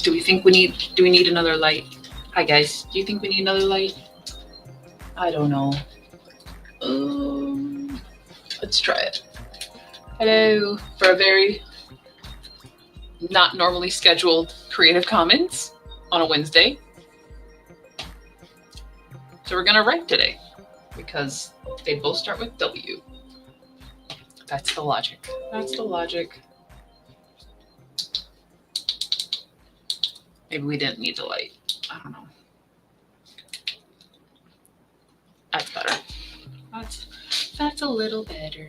Do we need another light? Hi guys, do you think we need another light? I don't know. Let's try it. Hello, for a very not normally scheduled Creative Commons on a Wednesday. So we're gonna write today because they both start with W. That's the logic. That's the logic. Maybe we didn't need the light. I don't know. That's better. That's a little better.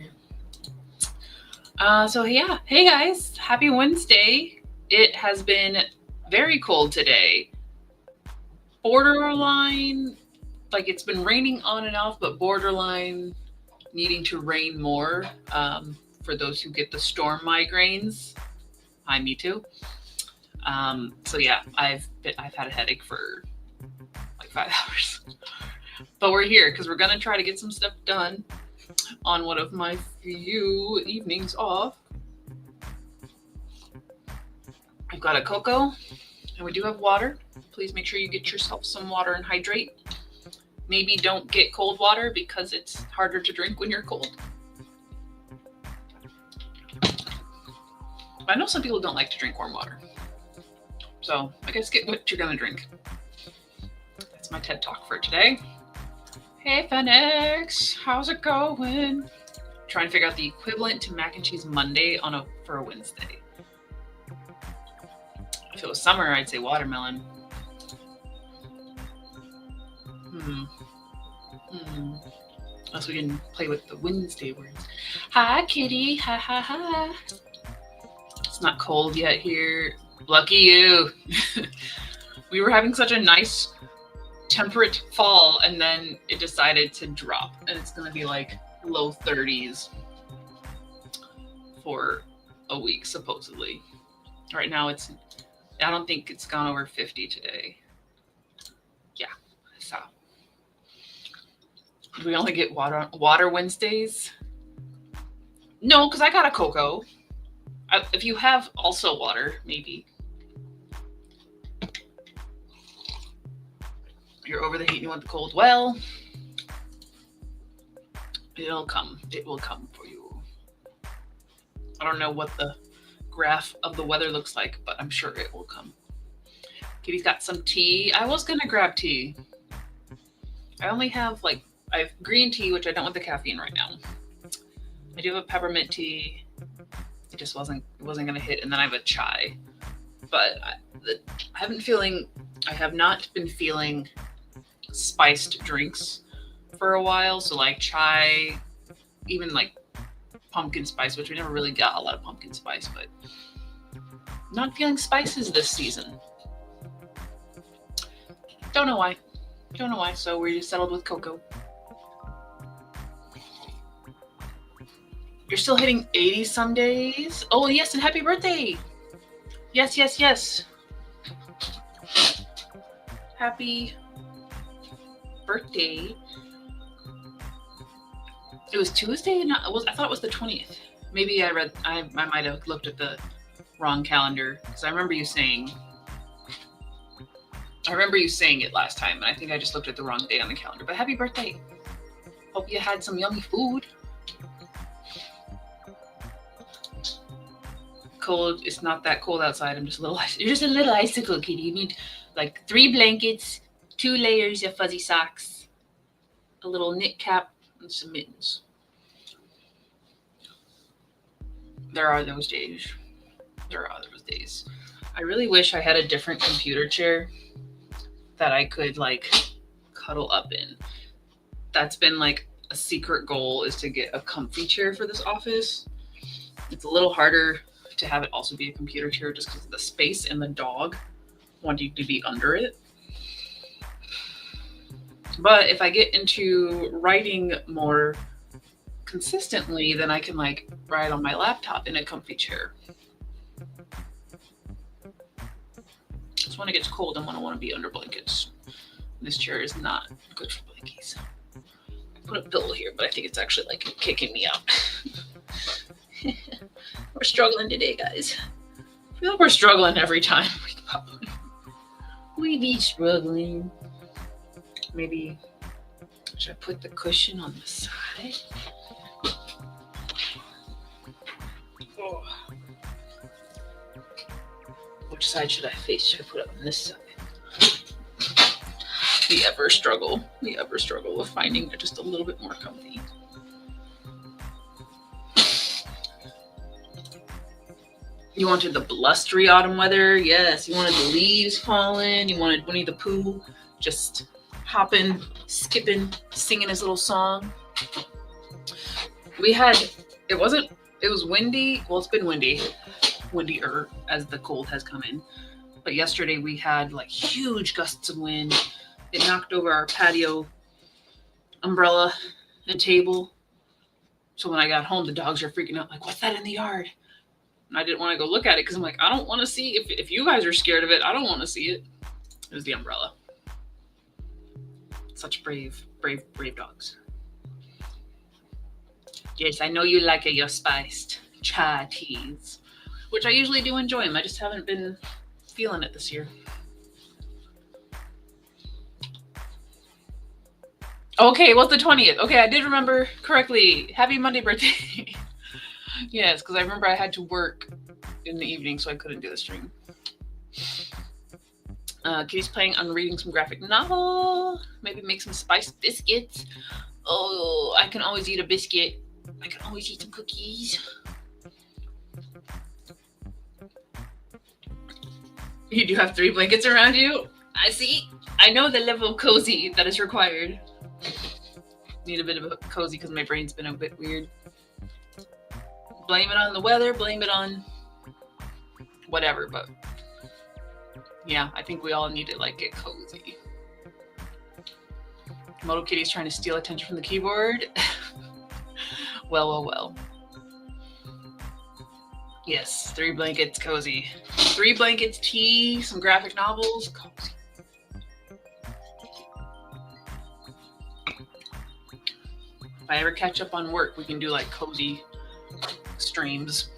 So yeah, hey guys, happy Wednesday. It has been very cold today. Borderline, like it's been raining on and off, but borderline needing to rain more. For those who get the storm migraines, hi, me too. So yeah, I've had a headache for like 5 hours, but we're here because we're gonna try to get some stuff done on one of my few evenings off. I've got a cocoa and we do have water. Please make sure you get yourself some water and hydrate. Maybe don't get cold water because it's harder to drink when you're cold. I know some people don't like to drink warm water. So I guess get what you're gonna drink. That's my TED Talk for today. Hey Phoenix, how's it going? Trying to figure out the equivalent to mac and cheese Monday for a Wednesday. If it was summer, I'd say watermelon. Unless we can play with the Wednesday words. Hi kitty, ha ha ha. It's not cold yet here. Lucky you. We were having such a nice temperate fall and then it decided to drop and it's going to be like low 30s for a week supposedly. Right now I don't think it's gone over 50 today. Yeah, so do we only get water Wednesdays? No, because I got a cocoa. If you have also water, maybe. You're over the heat and you want the cold. Well, it'll come. It will come for you. I don't know what the graph of the weather looks like, but I'm sure it will come. Kitty's got some tea. I was going to grab tea. I only have I have green tea, which I don't want the caffeine right now. I do have a peppermint tea. It just wasn't going to hit. And then I have a chai. But I have not been feeling spiced drinks for a while. So like chai, even like pumpkin spice, which we never really got a lot of pumpkin spice, but not feeling spices this season. Don't know why. So we just settled with cocoa. You're still hitting 80 some days. Oh yes, and happy birthday. Yes. Happy birthday. It was Tuesday? I thought it was the 20th. Maybe I might have looked at the wrong calendar because I remember you saying it last time, and I think I just looked at the wrong day on the calendar. But happy birthday. Hope you had some yummy food. Cold. It's not that cold outside. You're just a little icicle, kitty. You need like 3 blankets, 2 layers of fuzzy socks, a little knit cap, and some mittens. There are those days. I really wish I had a different computer chair that I could cuddle up in. That's been a secret goal, is to get a comfy chair for this office. It's a little harder to have it also be a computer chair just because of the space and the dog wanting to be under it. But if I get into writing more consistently, then I can write on my laptop in a comfy chair. Just when it gets cold, I'm going to want to be under blankets. This chair is not good for blankies. I put a pillow here, but I think it's actually kicking me out. We're struggling today, guys. I feel like we're struggling every time we pop We be struggling. Maybe should I put the cushion on the side? Oh. Which side should I face? Should I put it on this side? We ever struggle with finding just a little bit more comfy. You wanted the blustery autumn weather. Yes, you wanted the leaves falling. You wanted Winnie the Pooh just hopping, skipping, singing his little song. It was windy. Well, it's been windier as the cold has come in. But yesterday we had like huge gusts of wind. It knocked over our patio umbrella and table. So when I got home, the dogs are freaking out, like, what's that in the yard? And I didn't want to go look at it because I'm like, I don't want to see. If you guys are scared of it, I don't want to see it. It was the umbrella. Such brave dogs. Yes, I know you like your spiced chai teas, which I usually do enjoy them. I just haven't been feeling it this year. Okay, it was the 20th. Okay, I did remember correctly. Happy Monday birthday. Yes, because I remember I had to work in the evening, so I couldn't do the stream. Kitty's planning on reading some graphic novel. Maybe make some spiced biscuits. Oh, I can always eat a biscuit. I can always eat some cookies. You do have 3 blankets around you? I see. I know the level of cozy that is required. Need a bit of a cozy because my brain's been a bit weird. Blame it on the weather, blame it on whatever, but yeah, I think we all need to like get cozy. Moto Kitty's trying to steal attention from the keyboard. Well. Yes, 3 blankets, cozy. 3 blankets, tea, some graphic novels, cozy. If I ever catch up on work, we can do like cozy streams,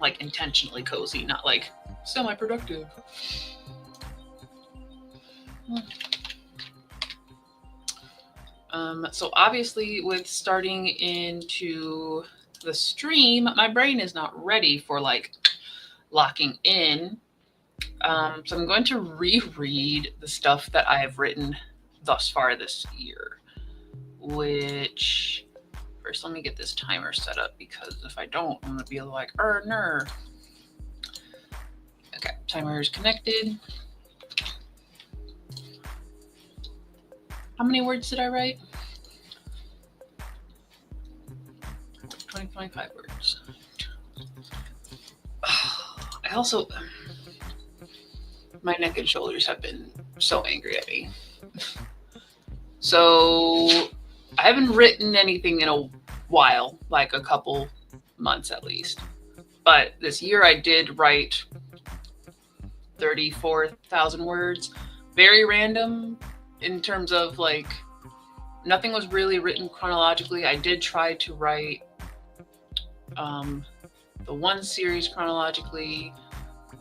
like intentionally cozy, not like semi-productive. So obviously with starting into the stream, my brain is not ready for like locking in. So I'm going to reread the stuff that I have written thus far this year, which first let me get this timer set up because if I don't, I'm gonna be like, no. Okay, timer is connected. How many words did I write? 25 words. I also, my neck and shoulders have been so angry at me. So I haven't written anything in a while, like a couple months at least. But this year I did write 34,000 words. Very random in terms of like, nothing was really written chronologically. I did try to write the one series chronologically.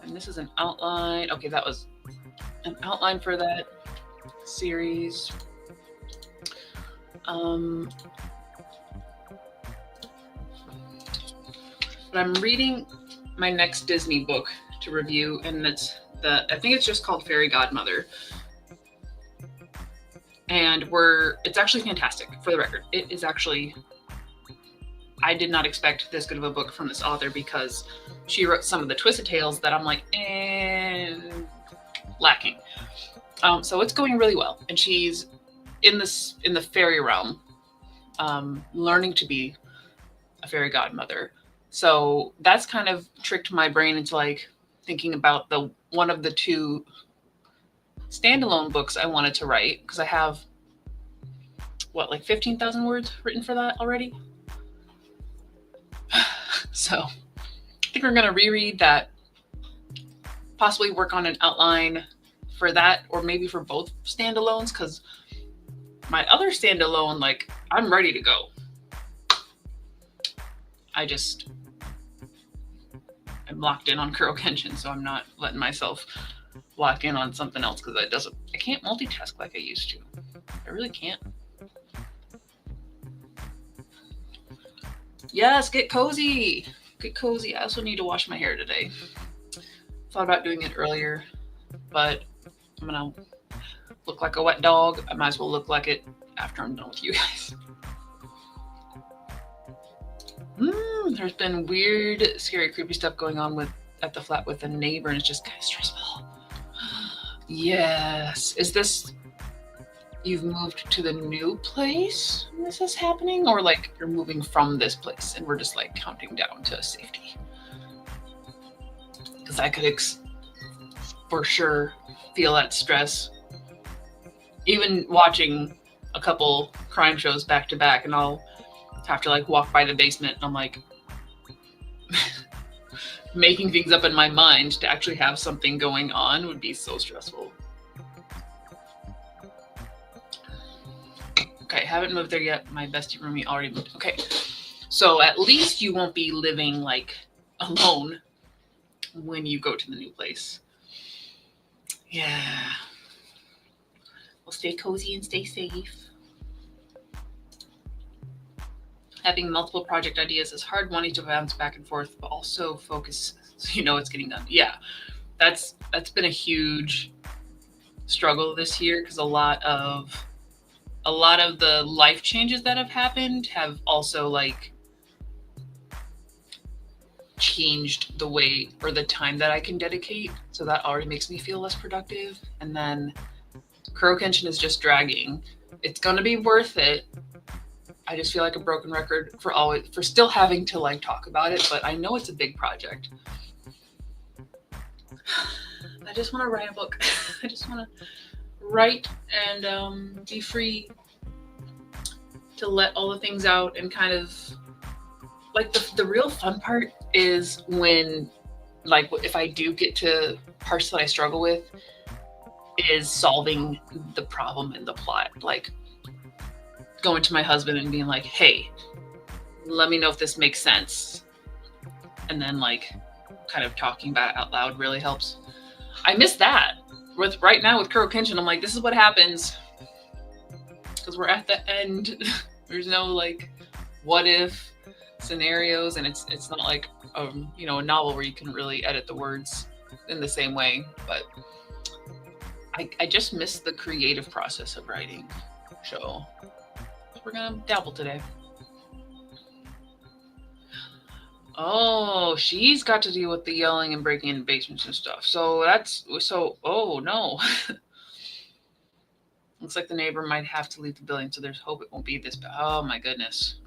And this is an outline. Okay, that was an outline for that series. But I'm reading my next Disney book to review, and I think it's just called Fairy Godmother. And it's actually fantastic, for the record. It is actually, I did not expect this good of a book from this author because she wrote some of the twisted tales that I'm like, lacking. So it's going really well. And she's in the fairy realm, learning to be a fairy godmother. So that's kind of tricked my brain into like thinking about one of the 2 standalone books I wanted to write, because I have like 15,000 words written for that already. So I think we're going to reread that, possibly work on an outline for that, or maybe for both standalones, because my other standalone, like, I'm ready to go. I I'm locked in on Kuro Kenshin, so I'm not letting myself lock in on something else because I can't multitask like I used to. I really can't. Yes, get cozy. Get cozy. I also need to wash my hair today. Thought about doing it earlier, but I'm gonna look like a wet dog. I might as well look like it after I'm done with you guys. There's been weird, scary, creepy stuff going on at the flat with a neighbor, and it's just kind of stressful. Yes. Is this you've moved to the new place when this is happening? Or like you're moving from this place and we're just like counting down to safety? Because I could for sure feel that stress. Even watching a couple crime shows back to back, and I'll have to like walk by the basement and I'm like making things up in my mind to actually have something going on would be so stressful. Okay, haven't moved there yet. My bestie roomie already moved. Okay, so at least you won't be living like alone when you go to the new place. Yeah. Well, stay cozy and stay safe. Having multiple project ideas is hard, wanting to bounce back and forth, but also focus so you know it's getting done. Yeah, that's been a huge struggle this year because a lot of the life changes that have happened have also like changed the way or the time that I can dedicate. So that already makes me feel less productive. And then Kuro Kenshin is just dragging. It's gonna be worth it. I just feel like a broken record for still having to like talk about it, but I know it's a big project. I just want to write a book. I just want to write and be free to let all the things out and kind of like the real fun part is when like if I do get to parts that I struggle with is solving the problem in the plot. Like going to my husband and being like, hey, let me know if this makes sense. And then like kind of talking about it out loud really helps. I miss that. Right now with Kuro Kenshin, I'm like, this is what happens. Because we're at the end. There's no like what if scenarios, and it's not like a novel where you can really edit the words in the same way. But I just miss the creative process of writing. So we're gonna dabble today. Oh, she's got to deal with the yelling and breaking into basements and stuff. So oh no. Looks like the neighbor might have to leave the building, so there's hope it won't be this bad. Oh my goodness.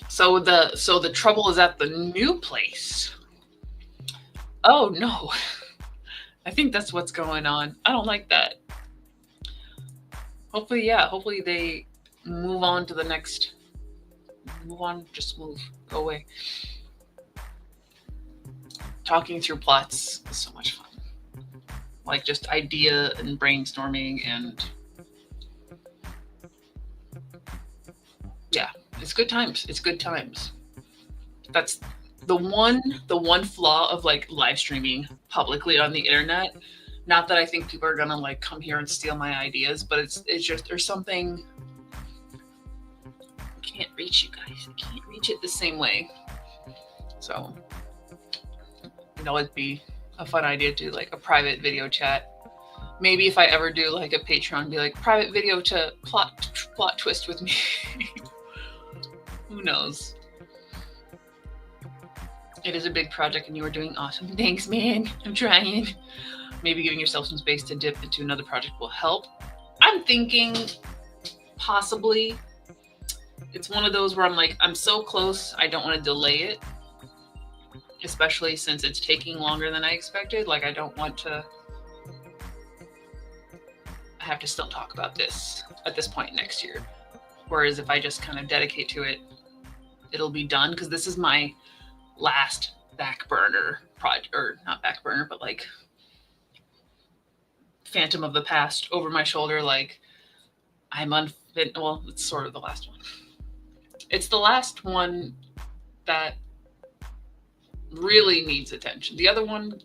So the trouble is at the new place. Oh no. I think that's what's going on. I don't like that. Hopefully they move on to the next. Move on, just move, go away. Talking through plots is so much fun. Like just idea and brainstorming, and yeah, it's good times. It's good times. That's the one flaw of like live streaming publicly on the internet. Not that I think people are gonna like come here and steal my ideas, but it's just there's something. Can't reach you guys. I can't reach it the same way. So it'd always be a fun idea to do like a private video chat. Maybe if I ever do like a Patreon, be like private video to plot twist with me. Who knows? It is a big project and you are doing awesome. Thanks, man. I'm trying. Maybe giving yourself some space to dip into another project will help. I'm thinking possibly. It's one of those where I'm like, I'm so close, I don't want to delay it. Especially since it's taking longer than I expected. Like, I don't want to... I have to still talk about this at this point next year. Whereas if I just kind of dedicate to it, it'll be done. Because this is my last back burner project. Or not back burner, but like... Phantom of the Past over my shoulder. Like, I'm unfit. Well, it's sort of the last one. It's the last one that really needs attention. The other one,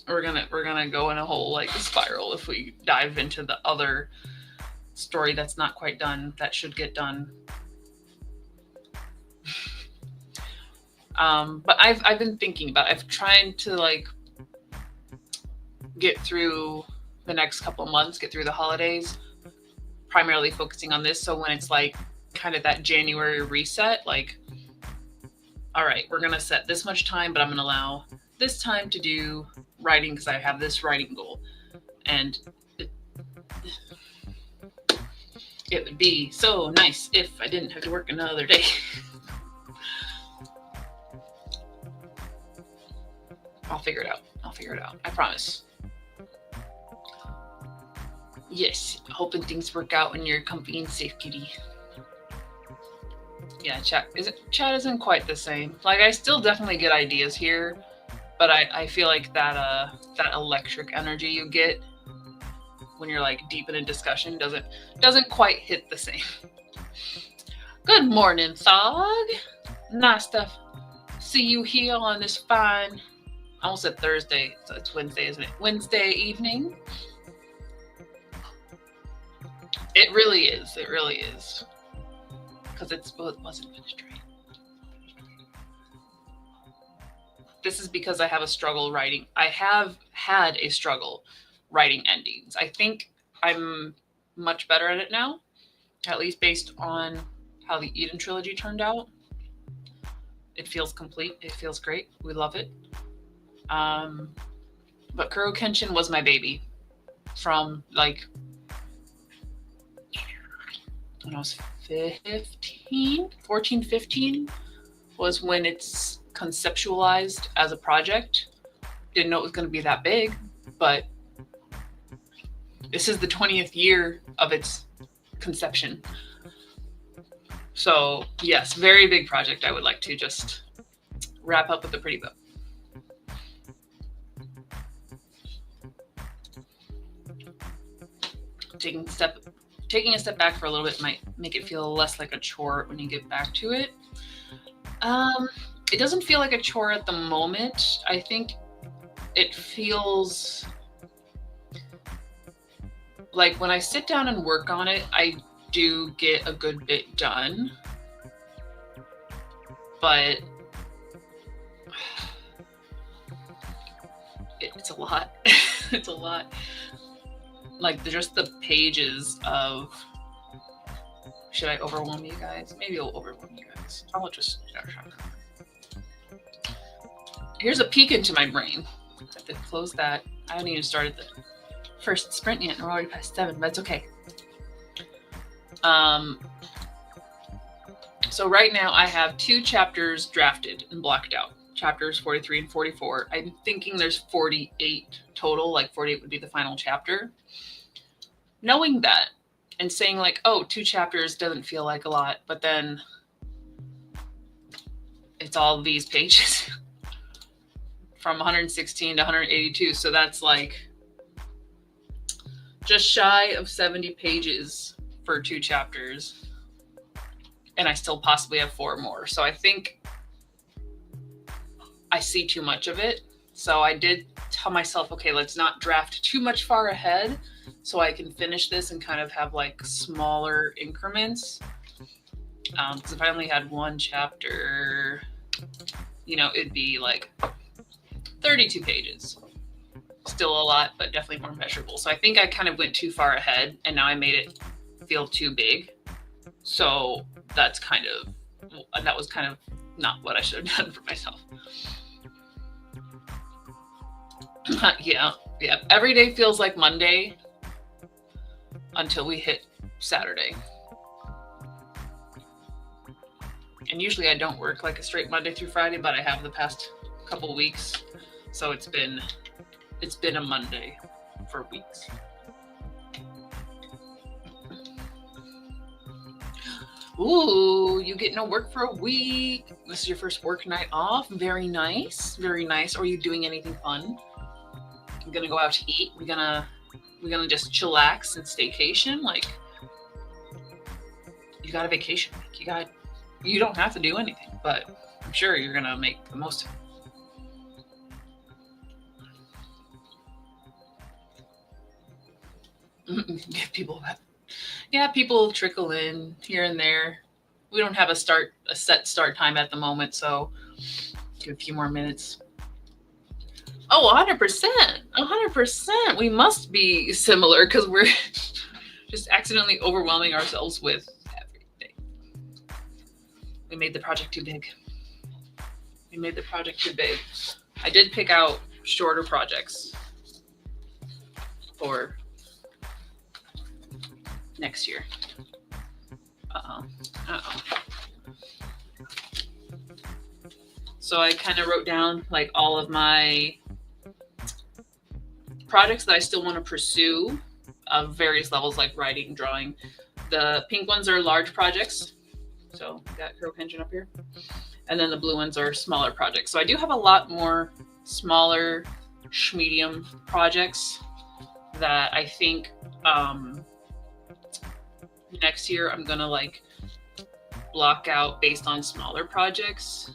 we're gonna go in a whole like spiral if we dive into the other story that's not quite done that should get done. But I've been thinking about it. I've tried to like get through the next couple of months, get through the holidays, primarily focusing on this. So when it's like kind of that January reset, like, all right, we're gonna set this much time, but I'm gonna allow this time to do writing because I have this writing goal. And it would be so nice if I didn't have to work another day. I'll figure it out. I promise. Yes, hoping things work out when you're comfy and safe, kitty. Yeah, chat isn't quite the same. Like, I still definitely get ideas here, but I feel like that electric energy you get when you're like deep in a discussion doesn't quite hit the same. Good morning, Thog. Nice to see you here on this fine, I almost said Thursday, so it's Wednesday, isn't it? Wednesday evening. It really is. Because it wasn't finished right. This is because I have a struggle writing. I have had a struggle writing endings. I think I'm much better at it now, at least based on how the Eden trilogy turned out. It feels complete. It feels great. We love it. But Kuro Kenshin was my baby from like when I was 14, 15 was when it's conceptualized as a project. Didn't know it was going to be that big, but this is the 20th year of its conception. So yes, very big project. I would like to just wrap up with a pretty book. Taking a step back for a little bit might make it feel less like a chore when you get back to it. It doesn't feel like a chore at the moment. I think it feels like when I sit down and work on it, I do get a good bit done. But it's a lot. It's a lot. Like just the pages of, should I overwhelm you guys? Maybe I'll overwhelm you guys. I'll just, here's a peek into my brain. I have to close that. I haven't even started the first sprint yet and we're already past 7, but it's okay. So right now I have 2 chapters drafted and blocked out. Chapters 43 and 44. I'm thinking there's 48 total, like 48 would be the final chapter. Knowing that and saying like, oh, 2 chapters doesn't feel like a lot, but then it's all these pages from 116 to 182. So that's like just shy of 70 pages for 2 chapters. And I still possibly have 4 more. So I think I see too much of it. So I did tell myself, okay, let's not draft too much far ahead so I can finish this and kind of have like smaller increments. Because if I only had 1 chapter, it'd be like 32 pages. Still a lot, but definitely more measurable. So I think I kind of went too far ahead and now I made it feel too big. So that was kind of not what I should have done for myself. Yeah. Every day feels like Monday until we hit Saturday. And usually I don't work like a straight Monday through Friday, but I have the past couple weeks. So it's been a Monday for weeks. Ooh, you get no work for a week. This is your first work night off. Very nice. Very nice. Are you doing anything fun? I'm gonna go out to eat. We're gonna just chillax and staycation. Like, you got a vacation week. You don't have to do anything, but I'm sure you're going to make the most of it. Give people that. Yeah, people trickle in here and there. We don't have a set start time at the moment, so give a few more minutes. Oh, 100%. 100%. We must be similar because we're just accidentally overwhelming ourselves with everything. We made the project too big. I did pick out shorter projects for next year. So I kind of wrote down like all of my projects that I still want to pursue of various levels, like writing, drawing. The pink ones are large projects. So got Croak Engine up here. And then the blue ones are smaller projects. So I do have a lot more smaller, medium projects that I think next year I'm gonna like block out based on smaller projects.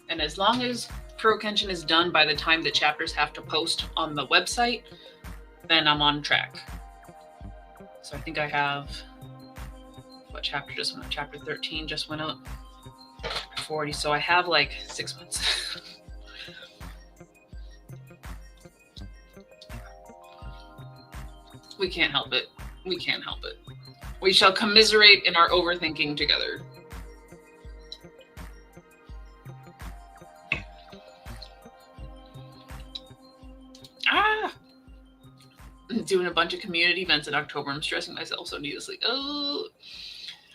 And as long as Croak Engine is done by the time the chapters have to post on the website, then I'm on track. So I think I have, what chapter just went up? Chapter 13 just went up. 40. So I have like 6 months. We can't help it. We shall commiserate in our overthinking together. Doing a bunch of community events in October. I'm stressing myself so needlessly. Oh,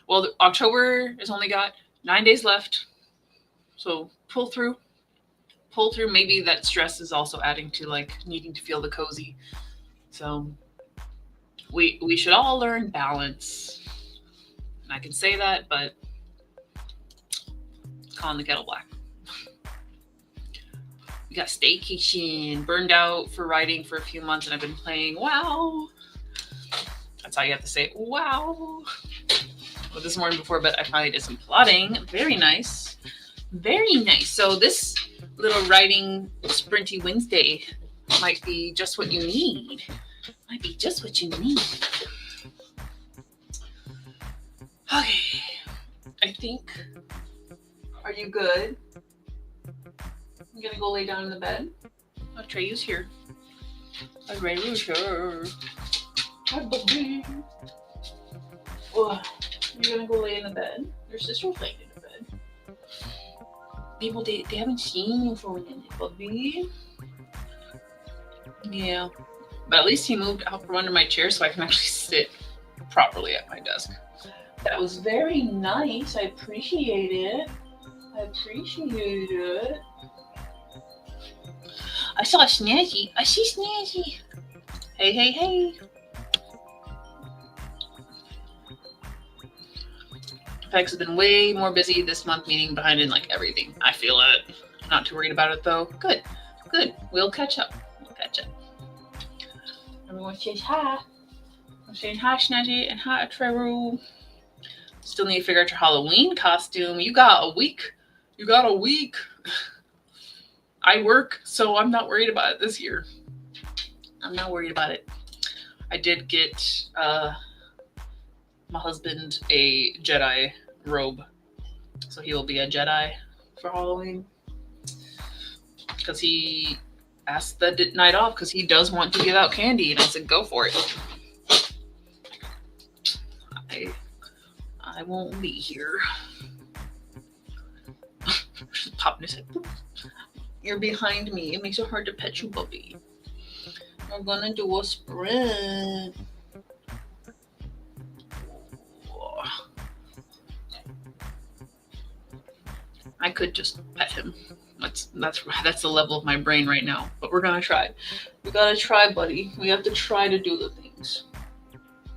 well, October has only got 9 days left. So pull through. Maybe that stress is also adding to like needing to feel the cozy. So we should all learn balance. And I can say that, but calling the kettle black. We got staycation, burned out for writing for a few months, and I've been playing WoW. That's how you have to say it. WoW. Well, this morning before bed, I finally did some plotting. Very nice. So this little writing sprinty Wednesday might be just what you need. Okay. I think. Are you good? I'm gonna go lay down in the bed. Oh, Treyu's here. Hi, Bubby. Oh, you're gonna go lay in the bed. Your sister's laying in the bed. People, they haven't seen you for a minute, Bubby. Yeah. But at least he moved out from under my chair so I can actually sit properly at my desk. That was very nice. I appreciate it. I saw Snazzy. I see Snazzy. Hey. FX has been way more busy this month, meaning behind in like everything. I feel it. Not too worried about it though. Good. We'll catch up. Everyone says hi. I'm saying hi, Snazzy, and hi, Treru. Still need to figure out your Halloween costume. You got a week. I work, so I'm not worried about it this year. I did get my husband a Jedi robe. So he will be a Jedi for Halloween. Because he asked the night off because he does want to give out candy. And I said, go for it. I won't be here. Just popping his head. You're behind me. It makes it hard to pet you, Bubby. We're gonna do a sprint. I could just pet him. That's the level of my brain right now. But we're gonna try. We gotta try, buddy. We have to try to do the things.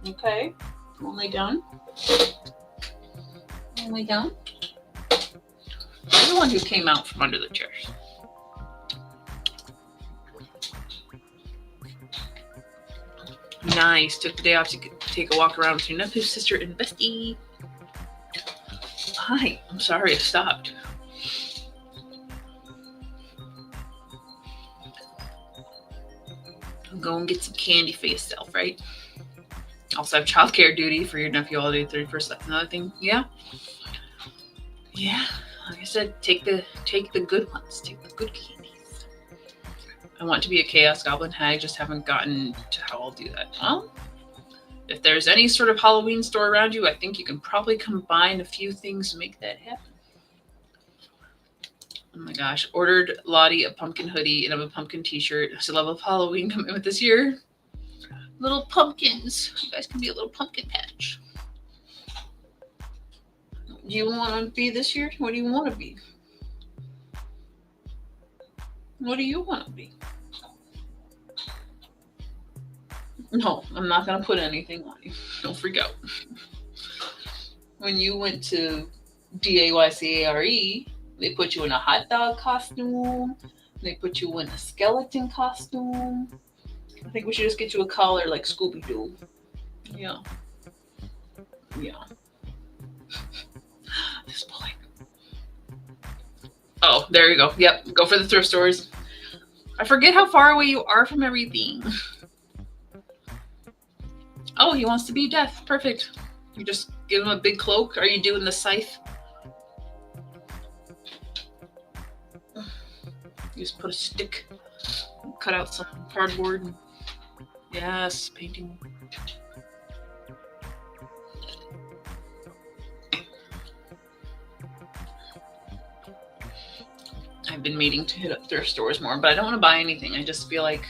Okay? Wanna lay down? You're the one who came out from under the chairs. Nice. Took the day off to take a walk around with your nephew, sister, and bestie. Hi, I'm sorry I stopped. Go and get some candy for yourself, right? Also have childcare duty for your nephew holiday 31st. That's another thing. Yeah. Yeah. Like I said, take the good ones. Take the good candies. I want to be a chaos goblin hag, just haven't gotten to how I'll do that. Well, if there's any sort of Halloween store around you, I think you can probably combine a few things to make that happen. Oh my gosh. Ordered Lottie a pumpkin hoodie and a pumpkin t-shirt. I still love Halloween coming with this year. Little pumpkins. You guys can be a little pumpkin patch. Do you want to be this year? What do you want to be? What do you want to be? No, I'm not going to put anything on you. Don't freak out. When you went to DAYCARE, they put you in a hot dog costume. They put you in a skeleton costume. I think we should just get you a collar like Scooby-Doo. Yeah. Yeah. This boy. Oh, there you go. Yep, go for the thrift stores. I forget how far away you are from everything. Oh, he wants to be deaf. Perfect. You just give him a big cloak. Are you doing the scythe? You just put a stick, cut out some cardboard. Yes, painting. I've been meaning to hit up thrift stores more, but I don't want to buy anything. I just feel like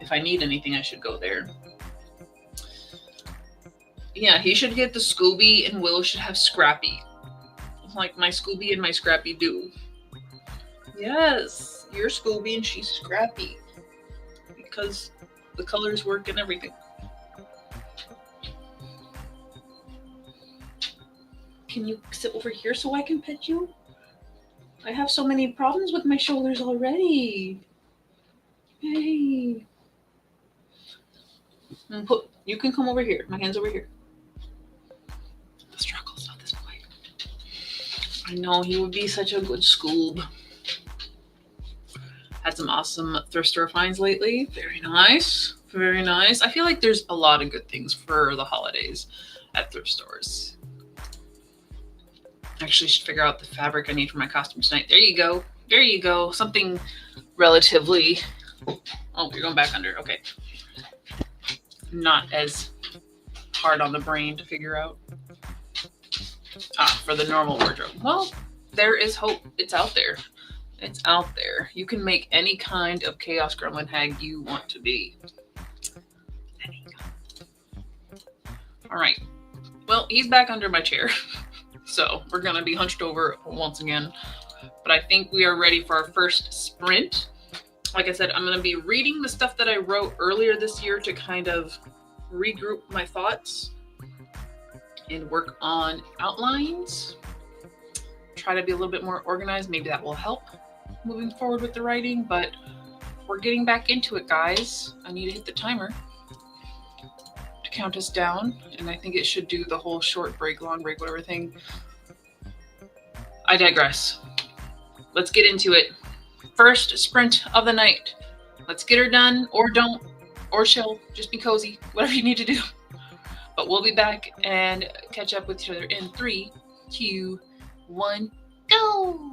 if I need anything, I should go there. Yeah, he should get the Scooby, and Will should have Scrappy. Like my Scooby and my Scrappy do. Yes, you're Scooby and she's Scrappy. Because the colors work and everything. Can you sit over here so I can pet you? I have so many problems with my shoulders already. Hey. You can come over here. My hand's over here. The struggle's not this way. I know he would be such a good Scoob. Had some awesome thrift store finds lately. Very nice. Very nice. I feel like there's a lot of good things for the holidays at thrift stores. Actually, should figure out the fabric I need for my costume tonight. There you go. There you go. Something relatively... Oh, you're going back under. Okay. Not as hard on the brain to figure out. For the normal wardrobe. Well, there is hope. It's out there. It's out there. You can make any kind of chaos gremlin hag you want to be. There you go. All right. Well, he's back under my chair. So we're going to be hunched over once again. But I think we are ready for our first sprint. Like I said, I'm going to be reading the stuff that I wrote earlier this year to kind of regroup my thoughts and work on outlines. Try to be a little bit more organized. Maybe that will help moving forward with the writing, but we're getting back into it, guys. I need to hit the timer to count us down, and I think it should do the whole short break, long break, whatever thing. I digress. Let's get into it. First sprint of the night. Let's get her done, or don't, or chill. Just be cozy, whatever you need to do. But we'll be back and catch up with each other in 3, 2, 1, go!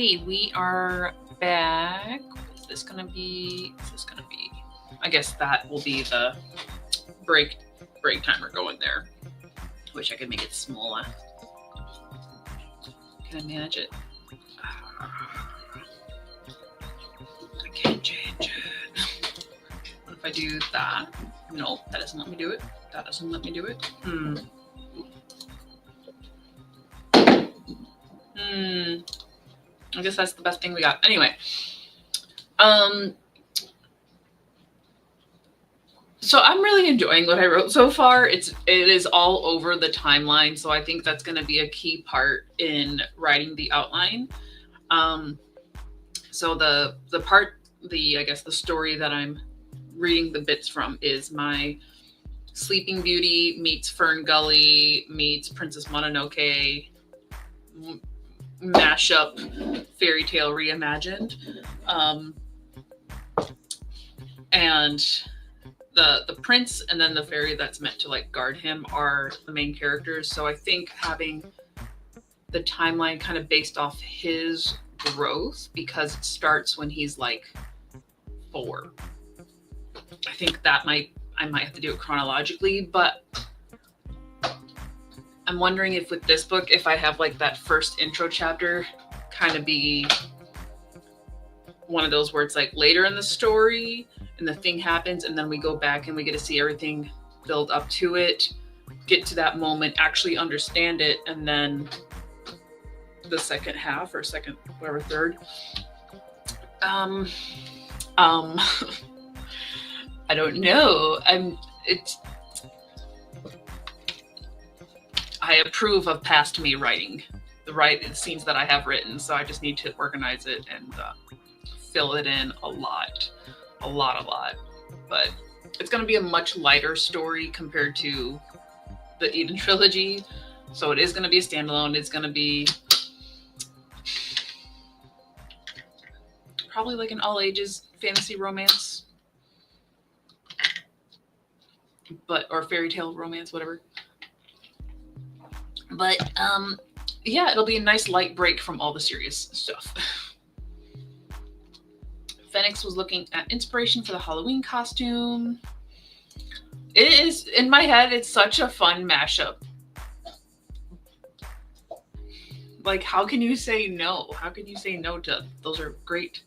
Hey, we are back. What is this gonna be? I guess that will be the break timer going there. Wish I could make it smaller. Can I manage it? I can't change it. What if I do that? No, that doesn't let me do it. That doesn't let me do it. I guess that's the best thing we got. Anyway. So I'm really enjoying what I wrote so far. It is all over the timeline, so I think that's going to be a key part in writing the outline. So the story that I'm reading the bits from is my Sleeping Beauty meets Fern Gully meets Princess Mononoke mashup fairy tale reimagined. And the prince and then the fairy that's meant to like guard him are the main characters. So I think having the timeline kind of based off his growth, because it starts when he's like 4. I think that I might have to do it chronologically, but I'm wondering if with this book, if I have like that first intro chapter kind of be one of those where it's like later in the story and the thing happens and then we go back and we get to see everything build up to it, get to that moment, actually understand it, and then the second half or third. I don't know. I approve of past me writing the scenes that I have written, so I just need to organize it and fill it in a lot. But it's going to be a much lighter story compared to the Eden trilogy, so it is going to be a standalone. It's going to be probably like an all ages fantasy romance, or fairy tale romance, whatever. But yeah, it'll be a nice light break from all the serious stuff. Phoenix was looking at inspiration for the Halloween costume. It is, in my head, it's such a fun mashup. Like, how can you say no? How can you say no to those? Are great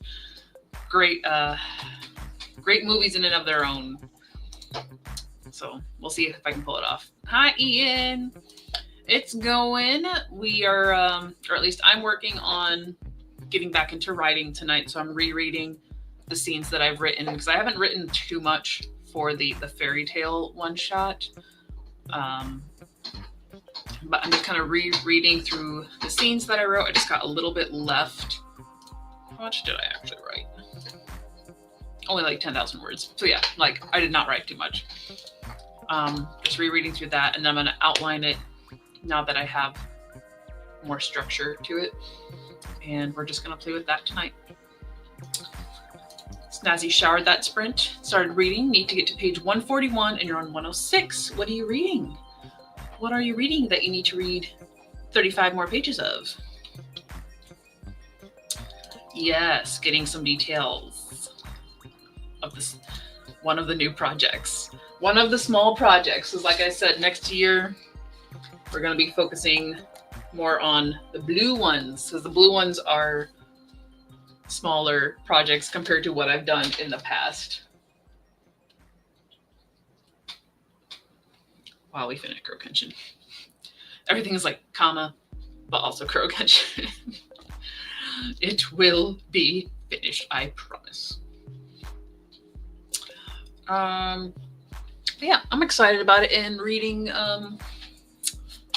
movies in and of their own. So we'll see if I can pull it off. Hi, Ian. It's going. We are, or at least I'm working on getting back into writing tonight. So I'm rereading the scenes that I've written because I haven't written too much for the fairy tale one shot. But I'm just kind of rereading through the scenes that I wrote. I just got a little bit left. How much did I actually write? Only like 10,000 words. So yeah, like I did not write too much. Just rereading through that, and then I'm going to outline it now that I have more structure to it. And we're just going to play with that tonight. Snazzy showered that sprint, started reading. Need to get to page 141 and you're on 106. What are you reading? What are you reading that you need to read 35 more pages of? Yes, getting some details of this, one of the new projects. One of the small projects is, like I said, next year we're going to be focusing more on the blue ones, because the blue ones are smaller projects compared to what I've done in the past. Wow, we finished Krokenshin. Everything is like comma, but also Krokenshin. It will be finished, I promise. Yeah, I'm excited about it, and reading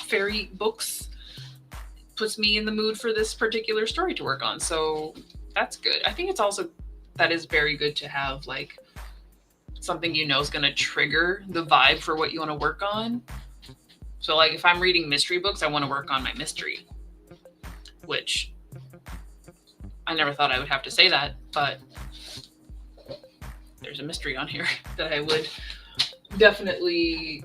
fairy books puts me in the mood for this particular story to work on, so that's good. I think it's also, that is very good to have like something you know is going to trigger the vibe for what you want to work on. So like if I'm reading mystery books, I want to work on my mystery, which I never thought I would have to say that, but there's a mystery on here that I would definitely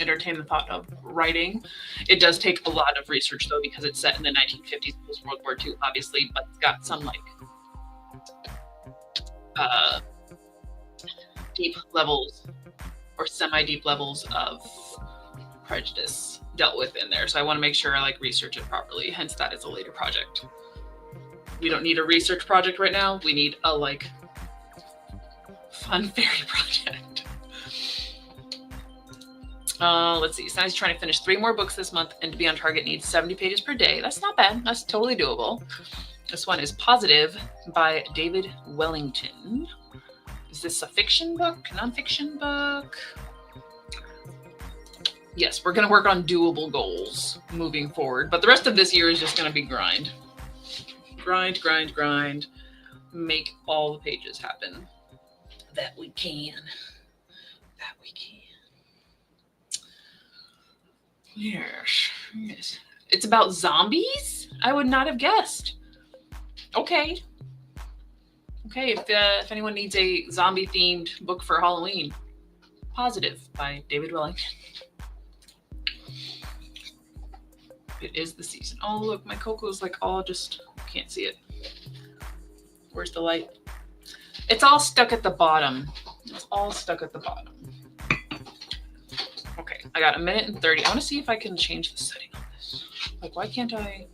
entertain the thought of writing. It does take a lot of research though, because it's set in the 1950s, post World War II, obviously, but it's got some like uh, deep levels or semi-deep levels of prejudice dealt with in there. So I want to make sure I like research it properly. Hence, that is a later project. We don't need a research project right now. We need a like fun fairy project. Let's see. Sonny's trying to finish 3 more books this month, and to be on target needs 70 pages per day. That's not bad. That's totally doable. This one is Positive by David Wellington. Is this a fiction book? Nonfiction book? Yes, we're going to work on doable goals moving forward. But the rest of this year is just going to be grind. Grind, grind, grind. Make all the pages happen that we can. That we can. Yes. Yes. It's about zombies? I would not have guessed. Okay. Okay, if anyone needs a zombie-themed book for Halloween, Positive by David Wellington. It is the season. Oh, look, my cocoa's like all just, can't see it. Where's the light? It's all stuck at the bottom. It's all stuck at the bottom. Okay, I got 1:30. I want to see if I can change the setting on this. Like, why can't I?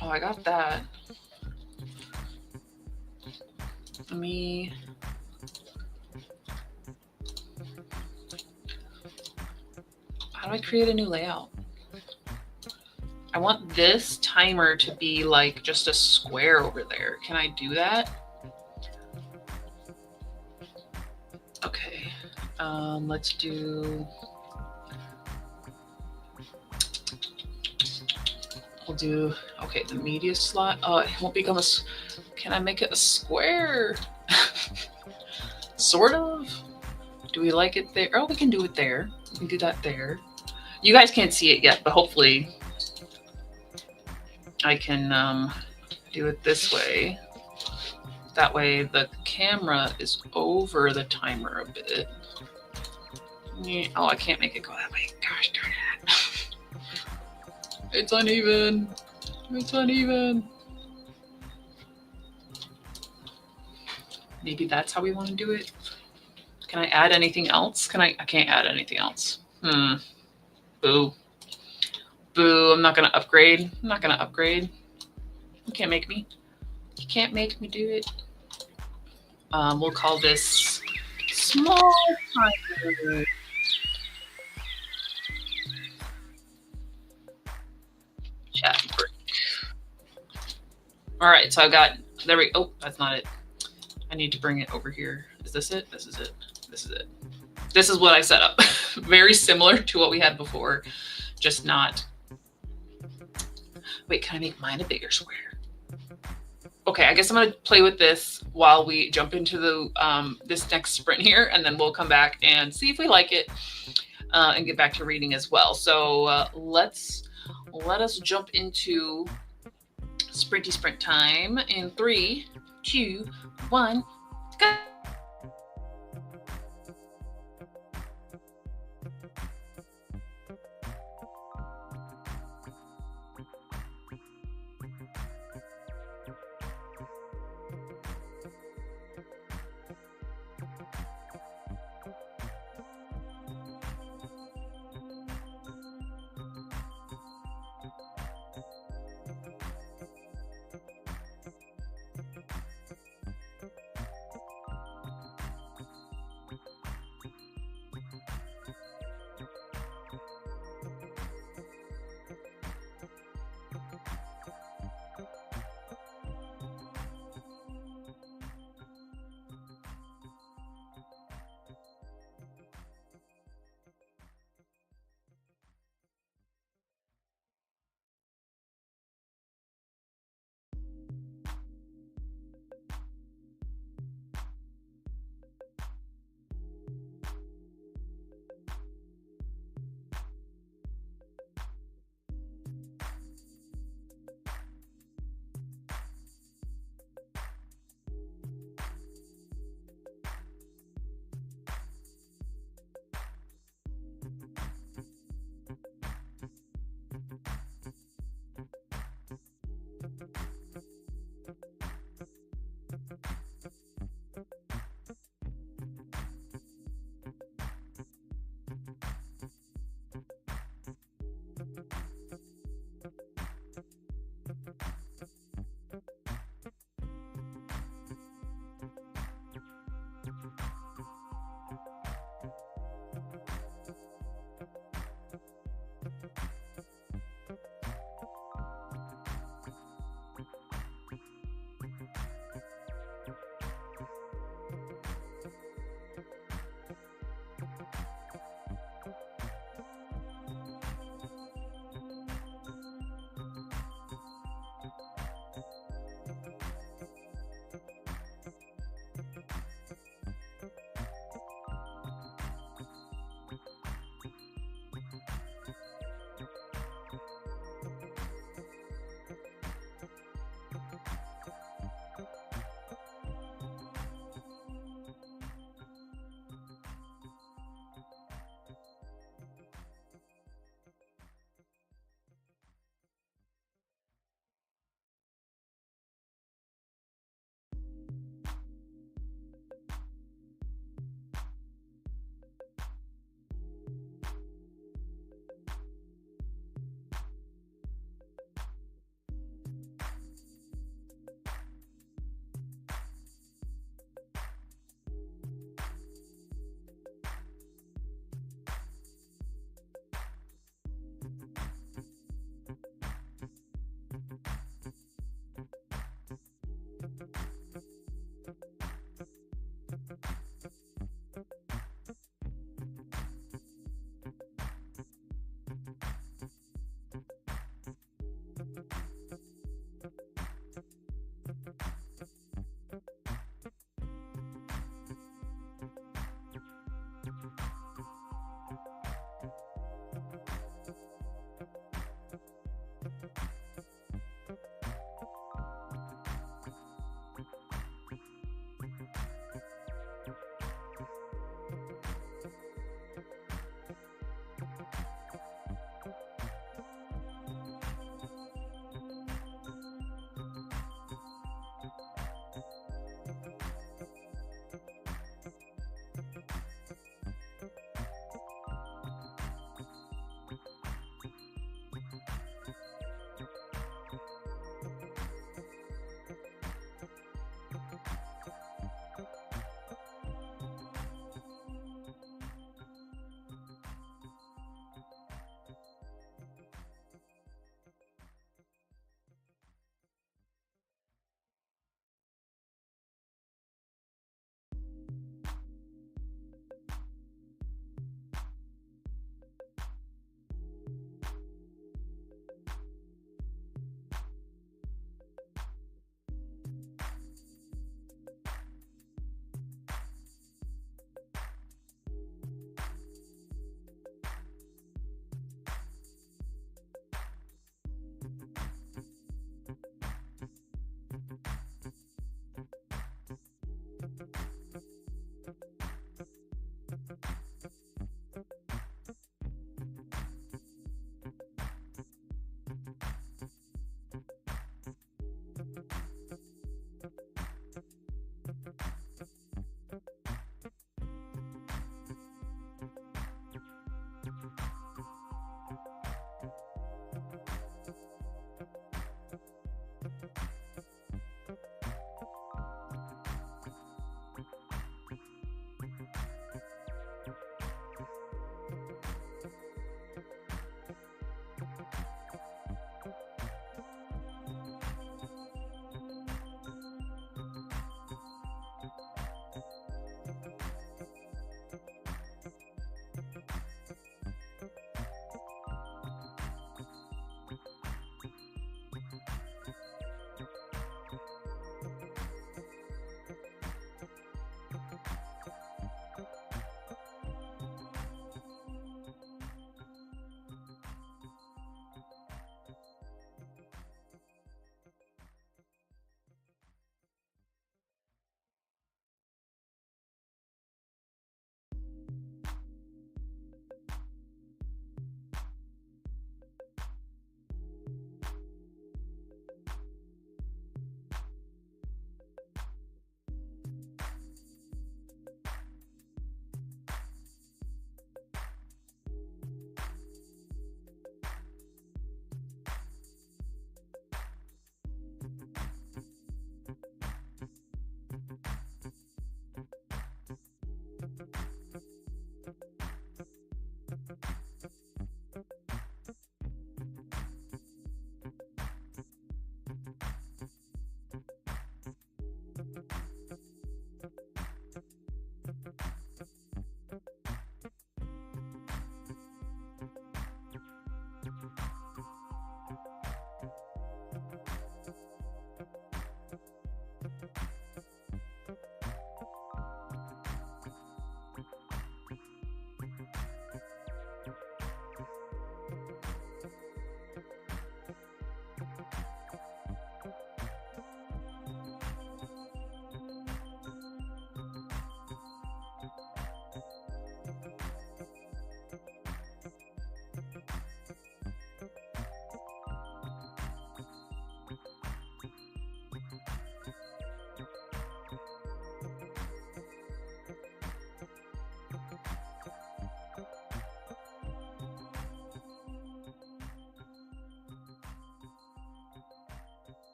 Oh, I got that. Let me... How do I create a new layout? I want this timer to be like just a square over there. Can I do that? Okay. Let's do... We'll do... Okay, the media slot. Oh, it won't become a... Can I make it a square? Sort of. Do we like it there? Oh, we can do it there. We can do that there. You guys can't see it yet, but hopefully I can do it this way. That way the camera is over the timer a bit. Yeah. Oh, I can't make it go that way. Gosh darn it. It's uneven. It's uneven. Maybe that's how we want to do it. Can I add anything else? I can't add anything else. Boo. Boo, I'm not going to upgrade. I'm not going to upgrade. You can't make me. You can't make me do it. We'll call this small timer. Chat break. All right, so I've got, there we go. Oh, that's not it. I need to bring it over here. Is this it? This is it. This is it. This is what I set up. Very similar to what we had before, just not. Wait, can I make mine a bigger square? Okay, I guess I'm gonna play with this while we jump into the this next sprint here, and then we'll come back and see if we like it and get back to reading as well. So let us jump into sprinty sprint time in 3, 2, 1, go.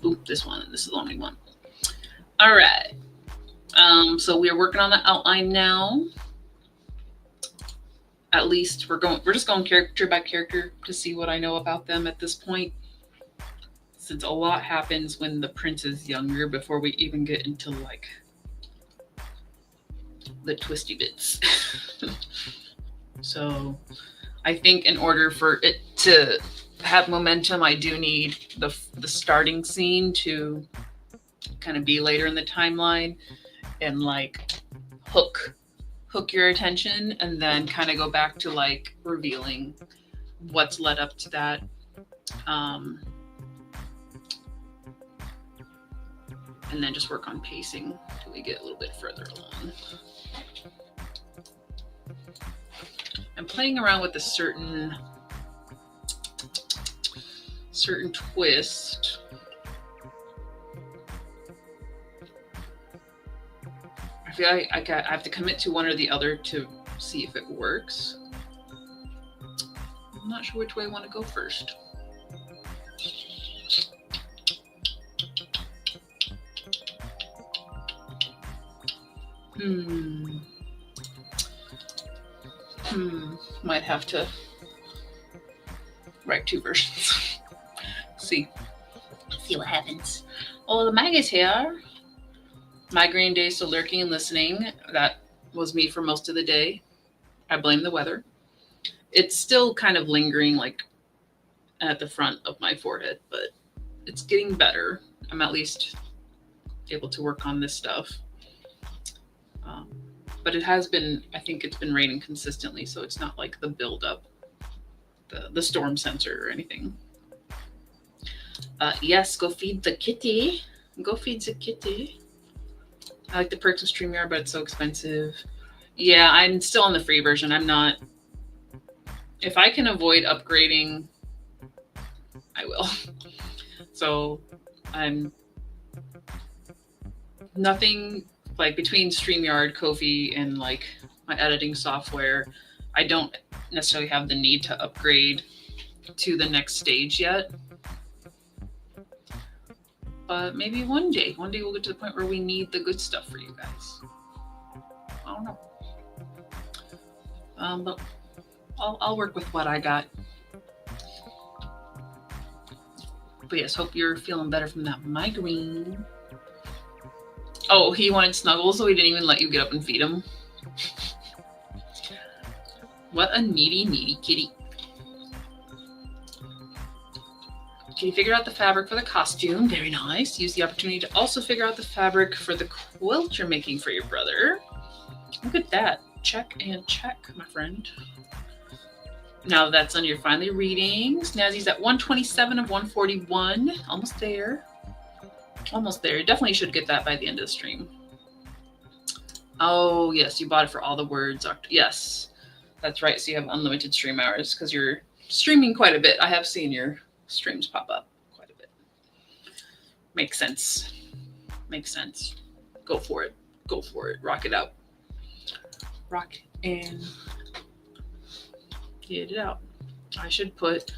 Ooh, this one. This is the only one. All right. So we are working on the outline now. At least we're just going character by character to see what I know about them at this point. Since a lot happens when the prince is younger before we even get into like the twisty bits. So I think in order for it to have momentum, I do need the starting scene to kind of be later in the timeline and like hook your attention, and then kind of go back to like revealing what's led up to that. And then just work on pacing till we get a little bit further along. I'm playing around with a certain twist. I feel like I have to commit to one or the other to see if it works. I'm not sure which way I want to go first. Might have to write two versions. See what happens. Oh, the mag is here. Migraine day, so lurking and listening. That was me for most of the day. I blame the weather. It's still kind of lingering like at the front of my forehead, but it's getting better. I'm at least able to work on this stuff. But it has been, I think it's been raining consistently, so it's not like the buildup, the storm sensor or anything. Yes, go feed the kitty. Go feed the kitty. I like the perks of StreamYard, but it's so expensive. Yeah, I'm still on the free version. I'm not. If I can avoid upgrading, I will. So I'm nothing like between StreamYard, Ko-fi, and like my editing software. I don't necessarily have the need to upgrade to the next stage yet. But maybe one day we'll get to the point where we need the good stuff for you guys. I don't know. But I'll work with what I got. But yes, hope you're feeling better from that migraine. Oh, he wanted snuggles, so he didn't even let you get up and feed him. What a needy kitty. Can you figure out the fabric for the costume? Very nice. Use the opportunity to also figure out the fabric for the quilt you're making for your brother. Look at that. Check and check, my friend. Now that's done, you're finally reading. Snazzy's at 127 of 141. Almost there. Almost there. You definitely should get that by the end of the stream. Oh, yes. You bought it for all the words. Yes. That's right. So you have unlimited stream hours because you're streaming quite a bit. I have seen your streams pop up quite a bit. Makes sense. Makes sense. Go for it. Go for it. Rock it out. Rock and Get it out. I should put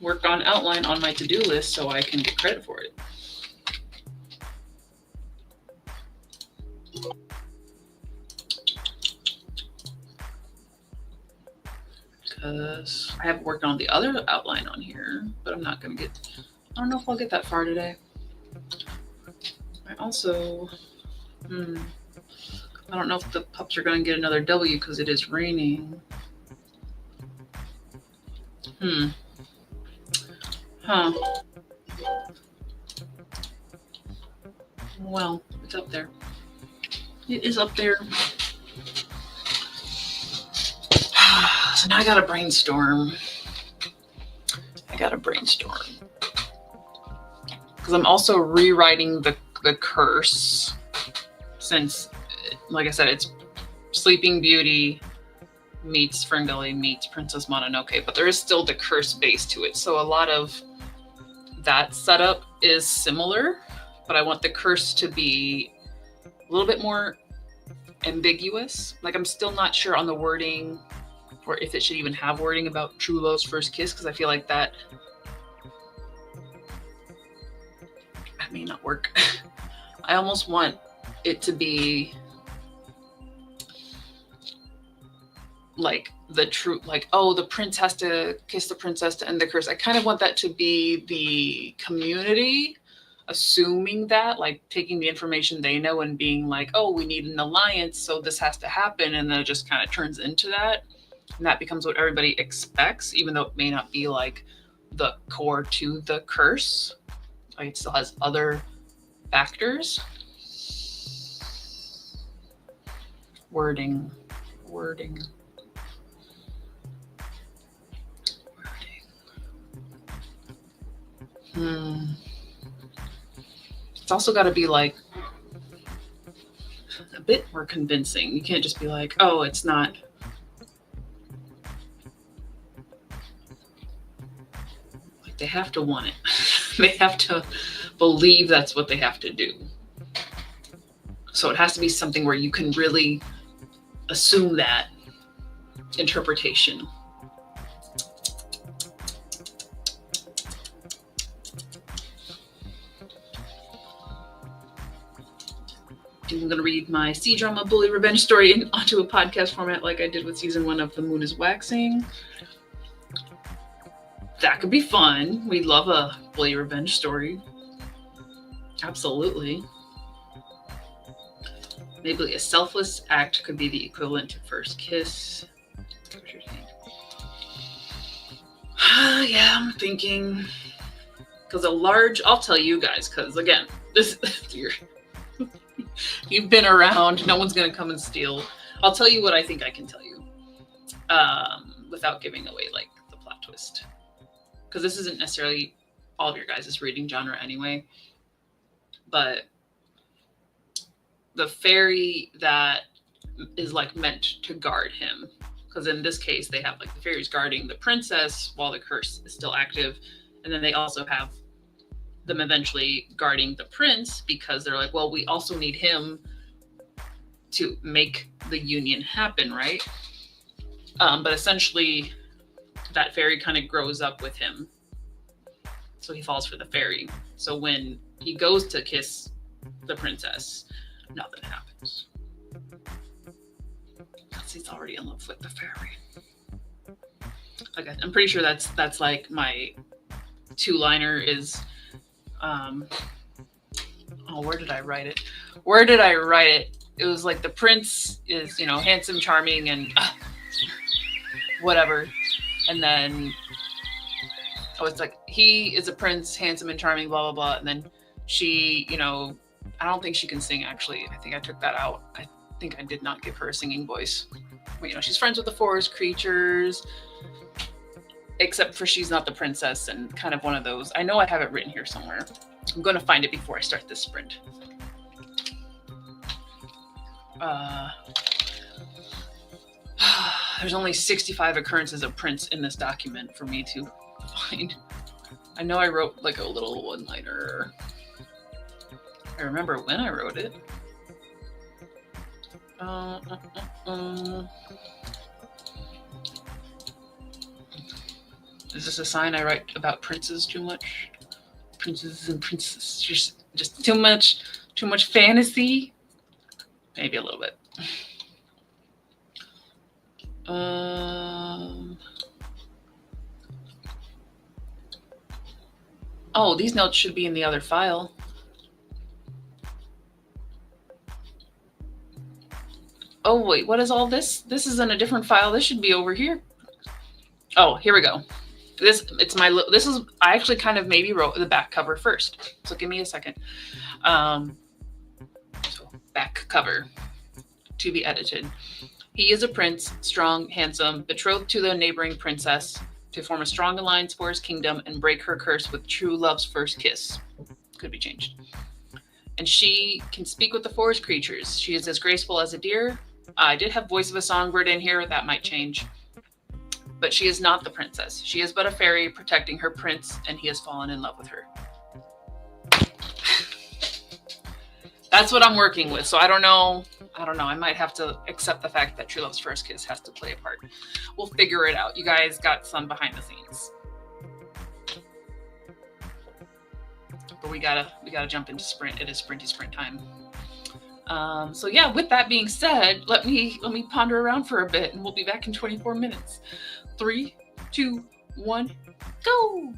work on outline on my to-do list so I can get credit for it. Because I have worked on the other outline on here, but I'm not going to get, I don't know if I'll get that far today. I also, I don't know if the pups are going to get another W because it is raining. Huh. Well, it's up there. It is up there. So now I gotta brainstorm. Because I'm also rewriting the curse, since, like I said, it's Sleeping Beauty meets Ferngully meets Princess Mononoke, but there is still the curse base to it. So a lot of that setup is similar, but I want the curse to be a little bit more ambiguous. Like, I'm still not sure on the wording, or if it should even have wording about true love's first kiss, because I feel like that may not work. I almost want it to be like the truth, like, oh, the prince has to kiss the princess to end the curse. I kind of want that to be the community assuming that, like, taking the information they know and being like, oh, we need an alliance, so this has to happen, and then it just kind of turns into that, and that becomes what everybody expects, even though it may not be like the core to the curse. Like, it still has other factors. Wording. It's also got to be like a bit more convincing. You can't just be like, oh, it's not. Like, they have to want it. They have to believe that's what they have to do. So it has to be something where you can really assume that interpretation. I'm going to read my C-drama bully revenge story onto a podcast format like I did with season 1 of The Moon is Waxing. That could be fun. We love a bully revenge story. Absolutely. Maybe a selfless act could be the equivalent to first kiss. What you're saying? Yeah, I'm thinking. Because I'll tell you guys, because again, you've been around, no one's going to come and steal. I'll tell you what I think I can tell you, without giving away like the plot twist. Because this isn't necessarily all of your guys' reading genre anyway. But the fairy that is like meant to guard him, because in this case they have like the fairies guarding the princess while the curse is still active, and then they also have them eventually guarding the prince, because they're like, well, we also need him to make the union happen, right? But essentially that fairy kind of grows up with him, so he falls for the fairy. So when he goes to kiss the princess, nothing happens. Because he's already in love with the fairy. Okay, I'm pretty sure that's like my 2-liner is, where did I write it? It was like the prince is, handsome, charming, and whatever. And then, it's like, he is a prince, handsome and charming, blah, blah, blah. And then she, I don't think she can sing, actually. I think I took that out. I think I did not give her a singing voice. But, she's friends with the forest creatures, except for she's not the princess, and kind of one of those. I know I have it written here somewhere. I'm going to find it before I start this sprint. There's only 65 occurrences of prince in this document for me to find. I know I wrote like a little one-liner. I remember when I wrote it. Is this a sign I write about princes too much? Princes and princesses, just too much fantasy. Maybe a little bit. Um. Oh, these notes should be in the other file. Oh wait, what is all this? This is in a different file. This should be over here. Oh, here we go. This is I actually kind of maybe wrote the back cover first. So give me a second. So back cover to be edited. He is a prince, strong, handsome, betrothed to the neighboring princess to form a strong alliance for his kingdom and break her curse with true love's first kiss. Could be changed. And she can speak with the forest creatures. She is as graceful as a deer. I did have voice of a songbird in here. That might change. But she is not the princess. She is but a fairy protecting her prince, and he has fallen in love with her. That's what I'm working with. So I don't know. I might have to accept the fact that true love's first kiss has to play a part. We'll figure it out. You guys got some behind the scenes. But we gotta jump into sprint. It is sprinty sprint time. So yeah, with that being said, let me ponder around for a bit, and we'll be back in 24 minutes. 3, 2, 1, go!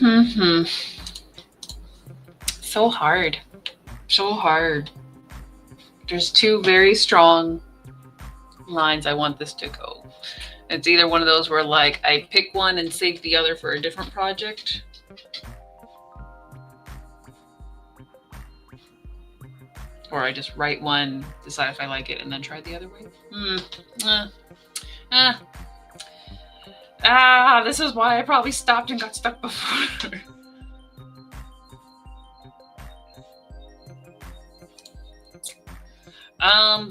Hmm. So hard. So hard. There's two very strong lines I want this to go. It's either one of those where like I pick one and save the other for a different project. Or I just write one, decide if I like it, and then try the other way. This is why I probably stopped and got stuck before.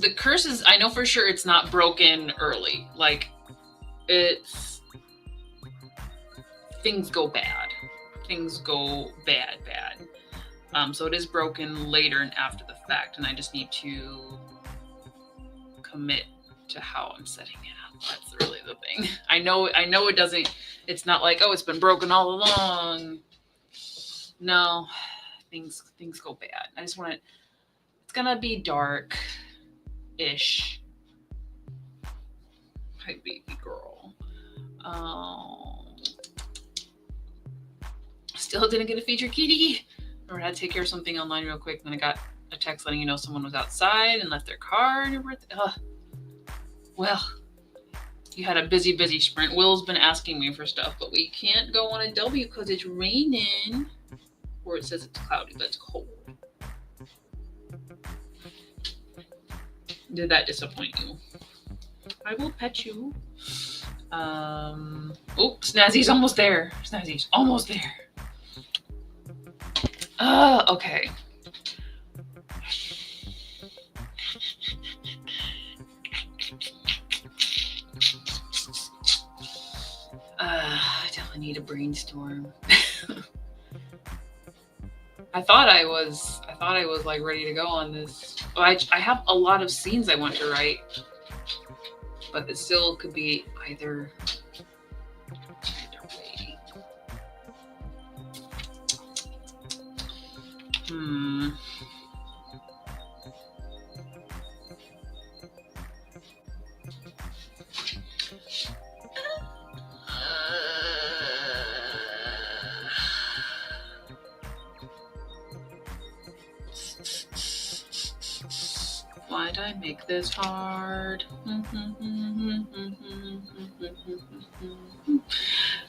The curse is, I know for sure it's not broken early. Like, it's, things go bad. Things go bad. So it is broken later and after the fact, and I just need to commit to how I'm setting it up. That's really the thing. I know it doesn't, it's not like, oh, it's been broken all along. No, things go bad. I just want it, it's gonna be dark-ish. Hi, baby girl. Still didn't get a feature kitty. Or I had to take care of something online real quick. Then I got a text letting you know someone was outside and left their car and everything. Well, you had a busy sprint. Will's been asking me for stuff, but we can't go on a W because it's raining. Or it says it's cloudy, but it's cold. Did that disappoint you? I will pet you. Snazzy's almost there. Snazzy's almost there. Okay. I definitely need a brainstorm. I thought I was like ready to go on this. I have a lot of scenes I want to write, but it still could be either way. Why'd I make this hard?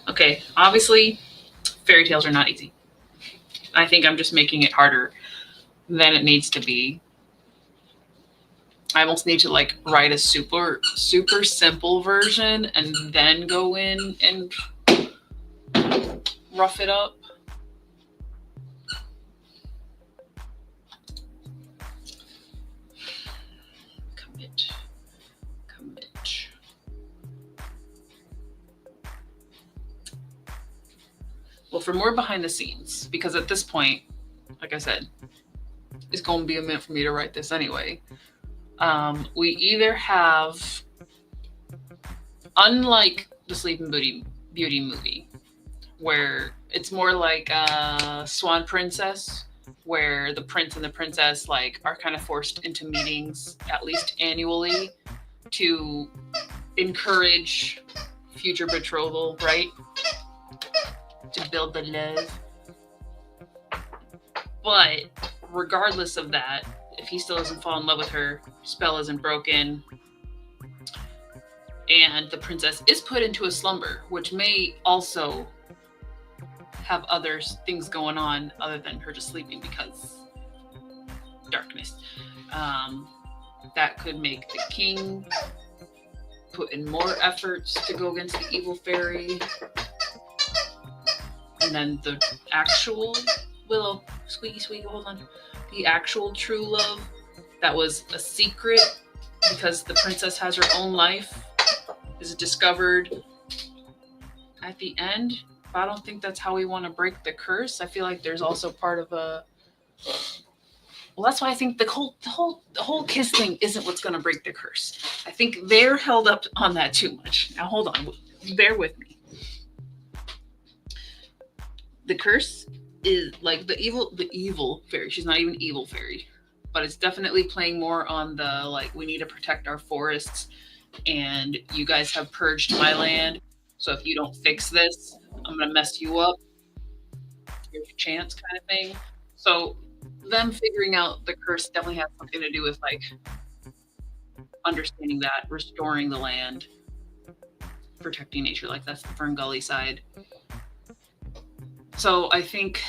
Okay, obviously, fairy tales are not easy. I think I'm just making it harder than it needs to be. I almost need to like write a super simple version and then go in and rough it up. Commit. Well, for more behind the scenes, because at this point, like I said, it's going to be a minute for me to write this anyway. We either have, unlike the Sleeping Beauty movie, where it's more like a Swan Princess, where the prince and the princess like are kind of forced into meetings at least annually to encourage future betrothal, right? To build the love. But regardless of that, if he still doesn't fall in love with her, spell isn't broken, and the princess is put into a slumber, which may also have other things going on other than her just sleeping because darkness. That could make the king put in more efforts to go against the evil fairy. And then the actual Willow, sweetie, hold on. The actual true love that was a secret because the princess has her own life is discovered at the end. But I don't think that's how we want to break the curse. I feel like there's also part of a. Well, that's why I think the whole kiss thing isn't what's going to break the curse. I think they're held up on that too much. Now hold on, bear with me. The curse is like the evil fairy. She's not even evil fairy, but it's definitely playing more on the like we need to protect our forests, and you guys have purged my land. So if you don't fix this, I'm gonna mess you up. here's your chance kind of thing. So them figuring out the curse definitely has something to do with like understanding that, restoring the land, protecting nature. Like that's the Fern Gully side. So I think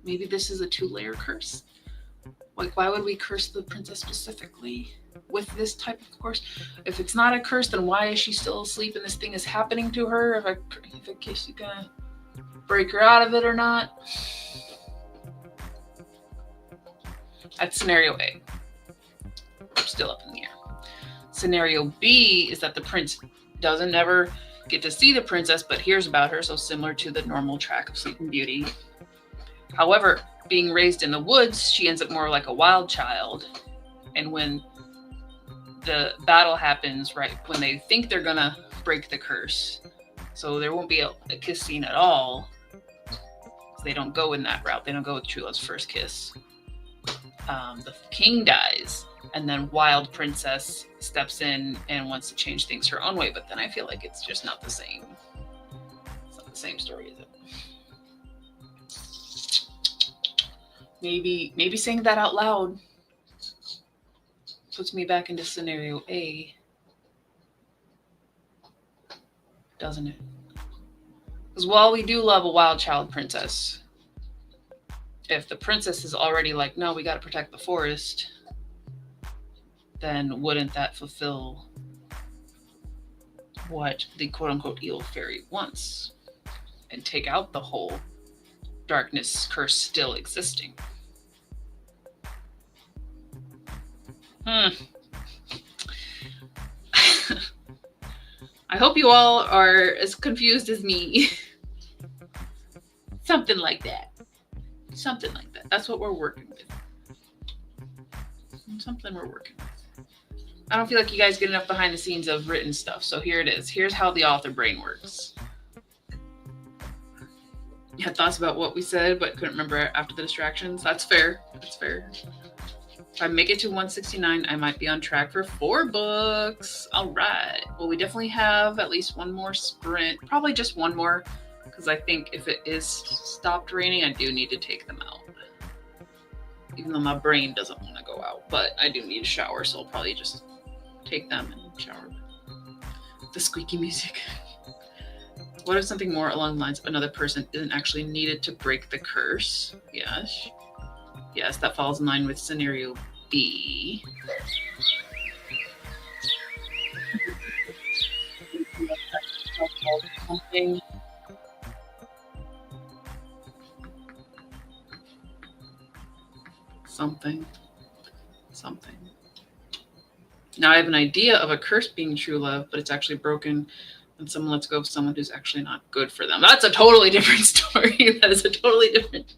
maybe this is a 2-layer curse. Like, why would we curse the princess specifically with this type of course? If it's not a curse, then why is she still asleep and this thing is happening to her? If I kiss, you gonna break her out of it or not? That's scenario A. Still up in the air. Scenario B is that the prince doesn't ever get to see the princess, but hears about her, so similar to the normal track of Sleeping Beauty. However, being raised in the woods, she ends up more like a wild child. And when the battle happens, right, when they think they're gonna break the curse, so there won't be a kiss scene at all. They don't go in that route. They don't go with True Love's first kiss. The king dies, and then Wild Princess steps in and wants to change things her own way. But then I feel like it's just not the same. It's not the same story, is it? Maybe saying that out loud puts me back into scenario A, doesn't it? Because while we do love a wild child princess, if the princess is already like, no, we got to protect the forest, then wouldn't that fulfill what the quote-unquote evil fairy wants and take out the whole darkness curse still existing? I hope you all are as confused as me. Something like that. Something like that. That's what we're working with. Something we're working with. I don't feel like you guys get enough behind the scenes of written stuff, so here it is. Here's how the author brain works. You had thoughts about what we said, but couldn't remember after the distractions. That's fair. That's fair. If I make it to 169, I might be on track for 4 books. All right. Well, we definitely have at least one more sprint. Probably just one more, because I think if it is stopped raining, I do need to take them out. Even though my brain doesn't want to go out, but I do need a shower, so I'll probably just take them and shower. The squeaky music. What if something more along the lines of another person isn't actually needed to break the curse? Yes. Yes, that falls in line with scenario B. Something. Something. Now I have an idea of a curse being true love, but it's actually broken when someone lets go of someone who's actually not good for them. That's a totally different story. That is a totally different.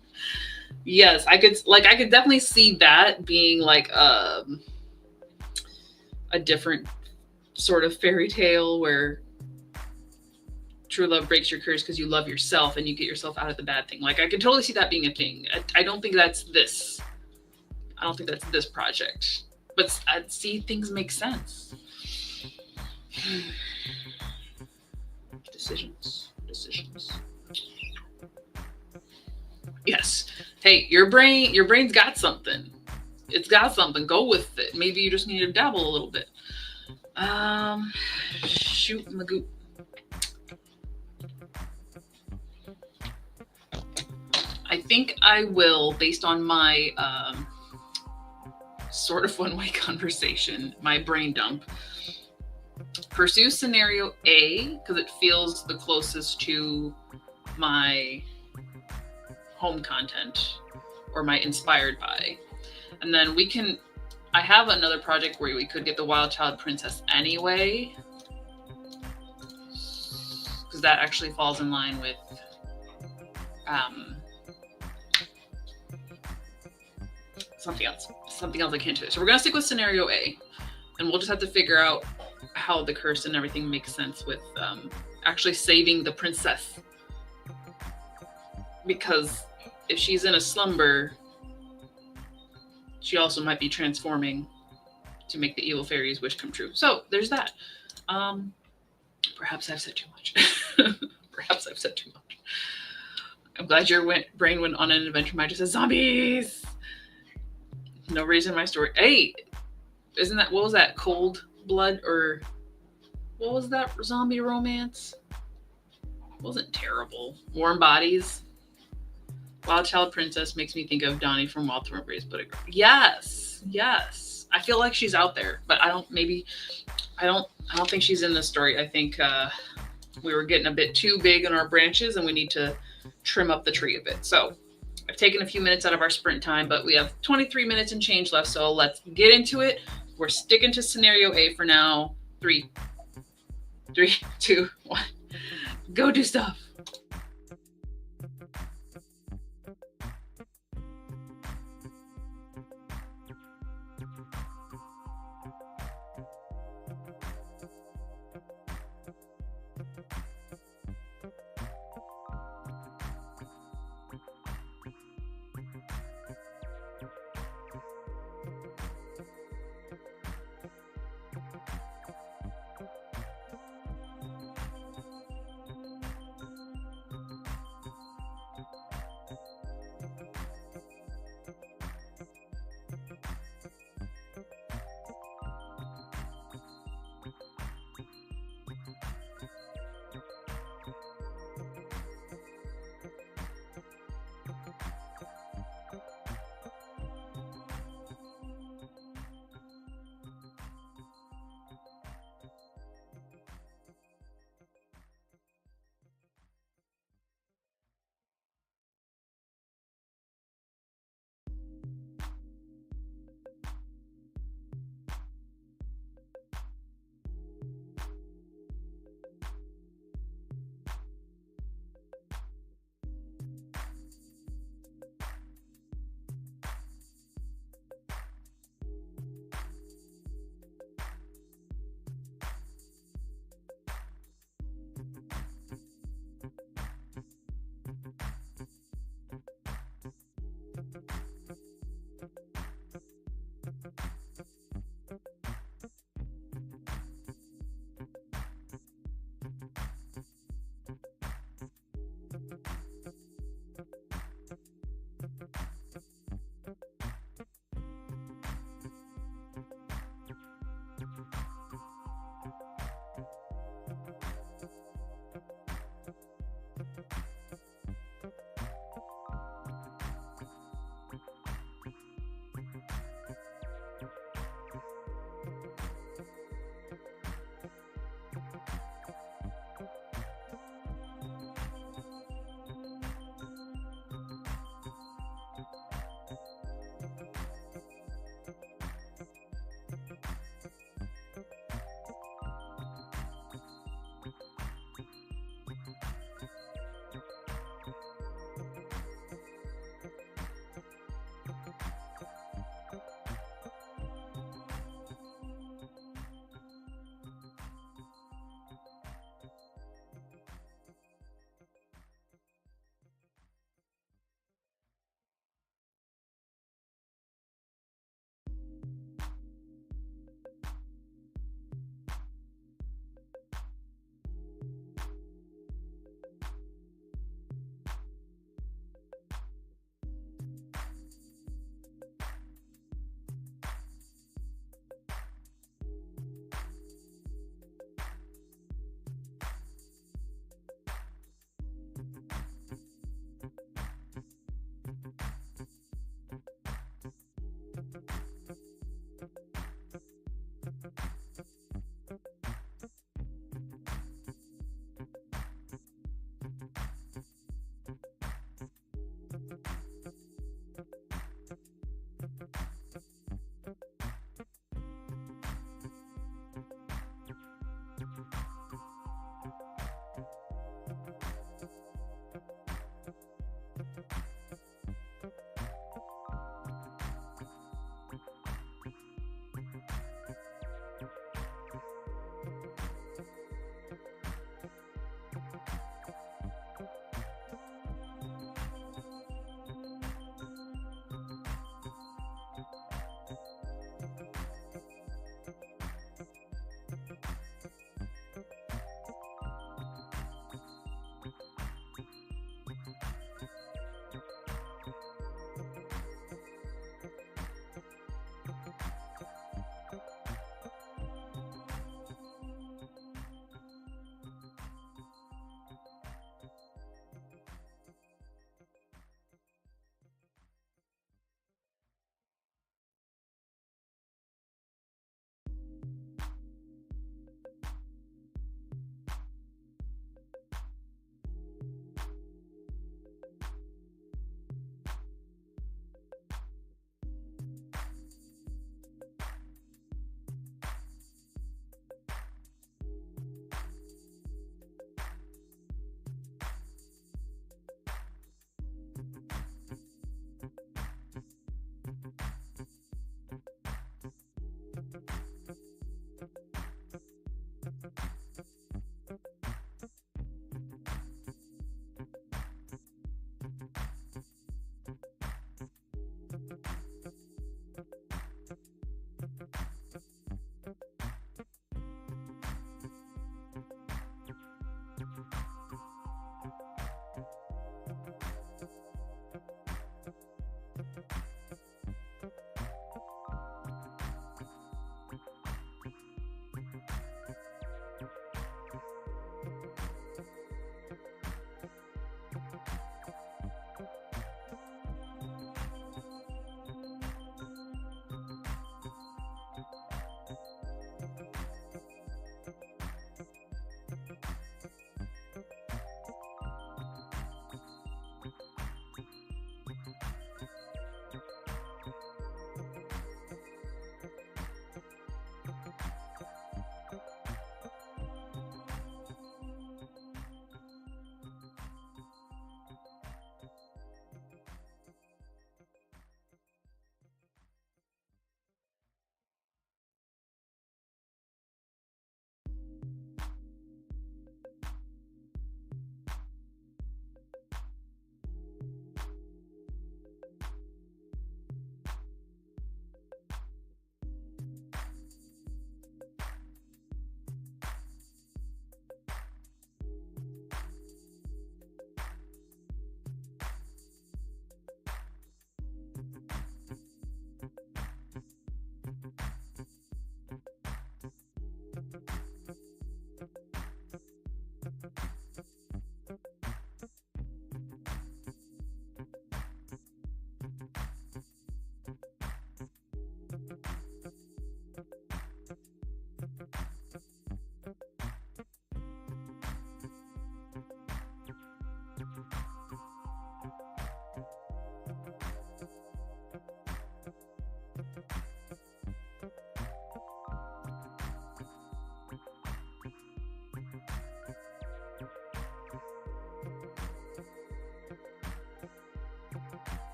Yes, I could definitely see that being like a different sort of fairy tale where true love breaks your curse because you love yourself and you get yourself out of the bad thing. Like I could totally see that being a thing. I don't think that's this. I don't think that's this project. But I see things make sense. Decisions. Yes. Hey, your brain's got something. It's got something. Go with it. Maybe you just need to dabble a little bit. Shoot in the goop. I think I will, based on my sort of one-way conversation, my brain dump, pursue scenario A because it feels the closest to my home content or my inspired by. And then I have another project where we could get the Wild Child Princess anyway, because that actually falls in line with something else I can't do. So we're gonna stick with scenario A, and we'll just have to figure out how the curse and everything makes sense with actually saving the princess, because if she's in a slumber, she also might be transforming to make the evil fairy's wish come true. So there's that. Perhaps I've said too much. I'm glad your brain went on an adventure. Mine just says zombies. No reason my story. Hey, isn't that, what was that? Cold Blood, or what was that zombie romance? It wasn't terrible. Warm Bodies. Wild Child Princess makes me think of Donnie from Wild Thorn Breeze, but yes, yes. I feel like she's out there, but I don't. Maybe I don't. I don't think she's in this story. I think we were getting a bit too big on our branches, and we need to trim up the tree a bit. So I've taken a few minutes out of our sprint time, but we have 23 minutes and change left. So let's get into it. We're sticking to scenario A for now. 3, 2, 1. Go do stuff.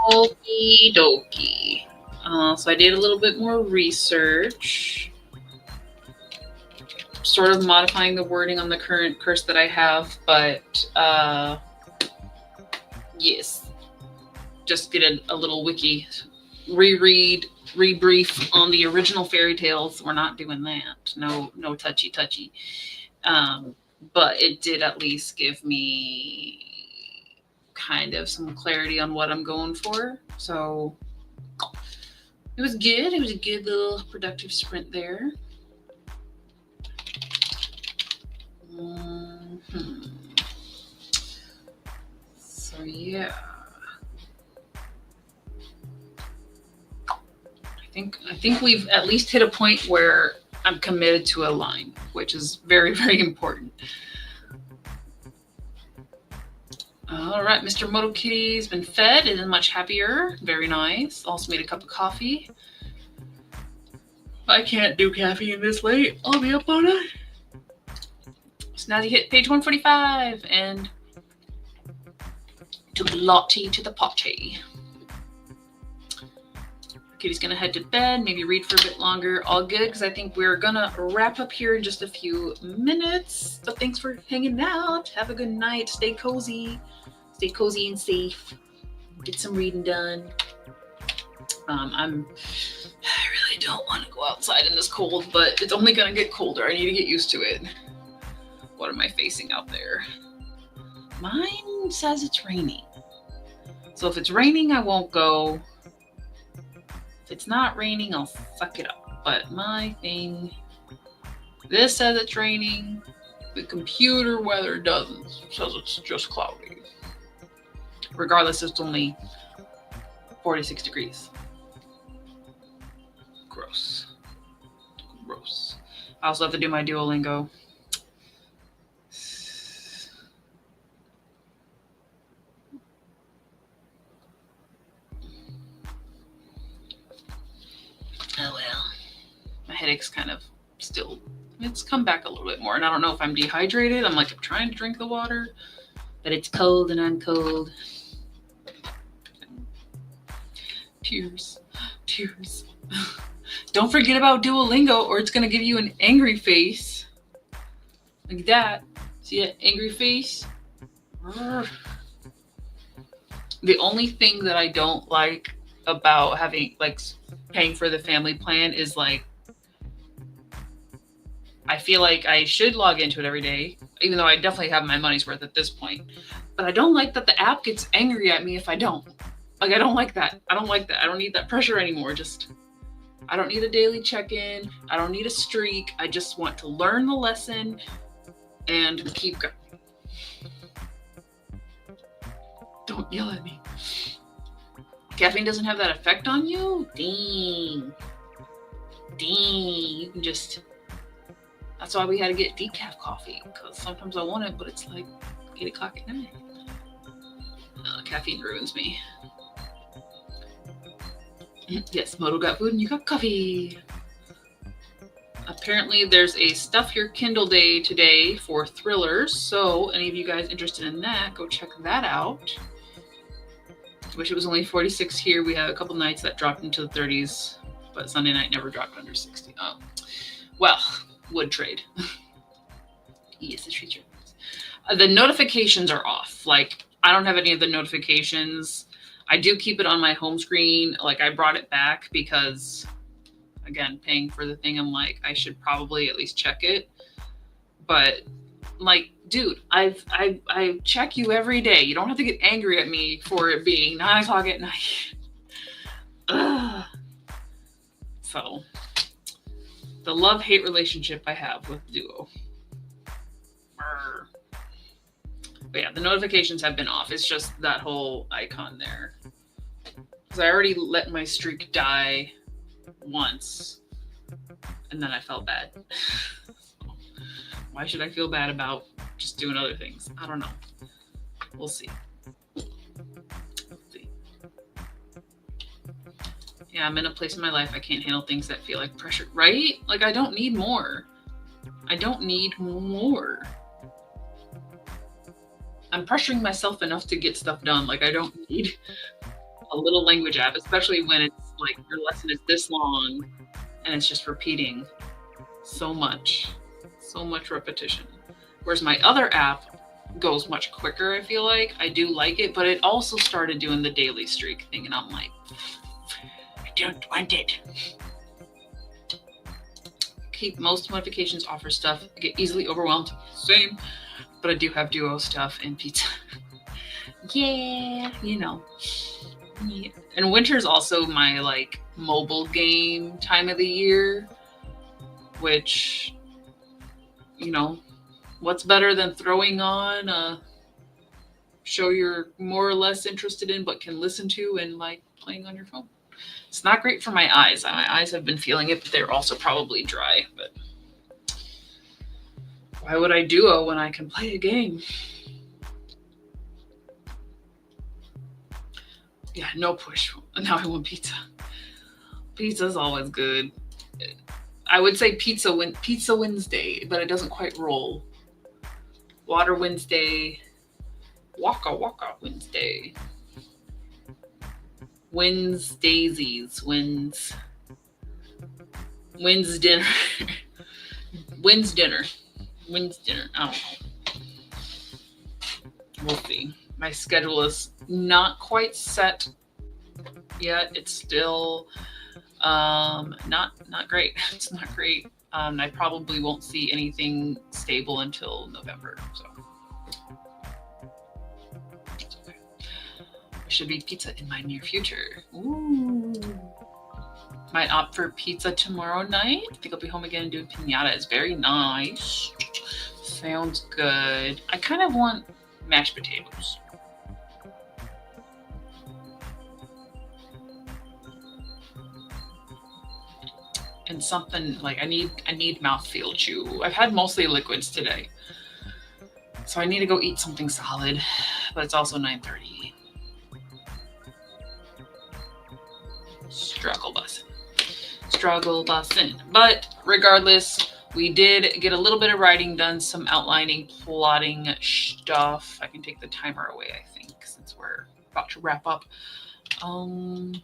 Okie dokie. So I did a little bit more research, sort of modifying the wording on the current curse that I have, but yes, just did a little wiki reread, rebrief on the original fairy tales. We're not doing that. No touchy. But it did at least give me kind of some clarity on what I'm going for. So it was good. It was a good little productive sprint there. So yeah. I think we've at least hit a point where I'm committed to a line, which is very, very important. All right, Mr. Moto Kitty's been fed and is much happier. Very nice. Also made a cup of coffee. I can't do caffeine this late. I'll be up all night. So now you hit page 145 and took Lottie to the potty. Kitty's gonna head to bed, maybe read for a bit longer. All good, because I think we're gonna wrap up here in just a few minutes. But thanks for hanging out. Have a good night. Stay cozy and safe. Get some reading done. I really don't want to go outside in this cold, but it's only gonna get colder. I need to get used to it. What am I facing out there? Mine says it's raining. So if it's raining, I won't go. If it's not raining, I'll suck it up. But my thing, this says it's raining. The computer weather doesn't. It says it's just cloudy. Regardless, it's only 46 degrees. Gross. I also have to do my Duolingo. Oh well. My headache's kind of still, it's come back a little bit more. And I don't know if I'm dehydrated. I'm trying to drink the water, but it's cold and I'm cold. Tears. Don't forget about Duolingo or it's going to give you an angry face. Like that. See that angry face? The only thing that I don't like about having paying for the family plan is I feel like I should log into it every day, even though I definitely have my money's worth at this point. But I don't like that the app gets angry at me if I don't. I don't like that. I don't need that pressure anymore. I don't need a daily check-in. I don't need a streak. I just want to learn the lesson and keep going. Don't yell at me. Caffeine doesn't have that effect on you? Dang. You can just... That's why we had to get decaf coffee, because sometimes I want it, but it's 8 o'clock at night. Caffeine ruins me. Yes, Moto got food and you got coffee. Apparently there's a Stuff Your Kindle Day today for thrillers, so any of you guys interested in that, go check that out. Wish it was only 46 here. We had a couple nights that dropped into the 30s, but Sunday night never dropped under 60. Oh, well, would trade. Yes, the feature. The notifications are off. I don't have any of the notifications. I do keep it on my home screen. I brought it back because, again, paying for the thing, I'm I should probably at least check it. But dude, I check you every day. You don't have to get angry at me for it being 9 o'clock at night. Ugh. So, the love-hate relationship I have with Duo. But yeah, the notifications have been off. It's just that whole icon there. Because I already let my streak die once. And then I felt bad. So, why should I feel bad about just doing other things? I don't know. We'll see. Yeah, I'm in a place in my life I can't handle things that feel like pressure, right? I don't need more. I'm pressuring myself enough to get stuff done. I don't need a a little language app, especially when it's like your lesson is this long and it's just repeating so much repetition. Whereas my other app goes much quicker, I feel like. I do like it, but it also started doing the daily streak thing, and I'm like, I don't want it. Keep most notifications off for stuff. I get easily overwhelmed. Same. But I do have Duo stuff and pizza. Yeah, you know. Yeah. And winter's also my like mobile game time of the year, which, you know, what's better than throwing on a show you're more or less interested in but can listen to and like playing on your phone? It's not great for my eyes. My eyes have been feeling it, but they're also probably dry. But why would I Duo when I can play a game? Yeah, no push. Now I want pizza. Pizza's always good. I would say Pizza Wednesday, but it doesn't quite roll. Water Wednesday, Waka Waka Wednesday, Wednesdaisies, Wednesday dinner, Wednesday dinner. I don't know. We'll see. My schedule is not quite set yet. It's still not great. It's not great. I probably won't see anything stable until November. So it's okay. There should be pizza in my near future. Ooh. Might opt for pizza tomorrow night. I think I'll be home again and doing pinatas. Very nice. Sounds good. I kind of want mashed potatoes. And something like I need mouthfeel chew. I've had mostly liquids today, so I need to go eat something solid. But it's also 9:30. Struggle bussin'. But regardless, we did get a little bit of writing done, some outlining, plotting stuff. I can take the timer away, I think, since we're about to wrap up. I'm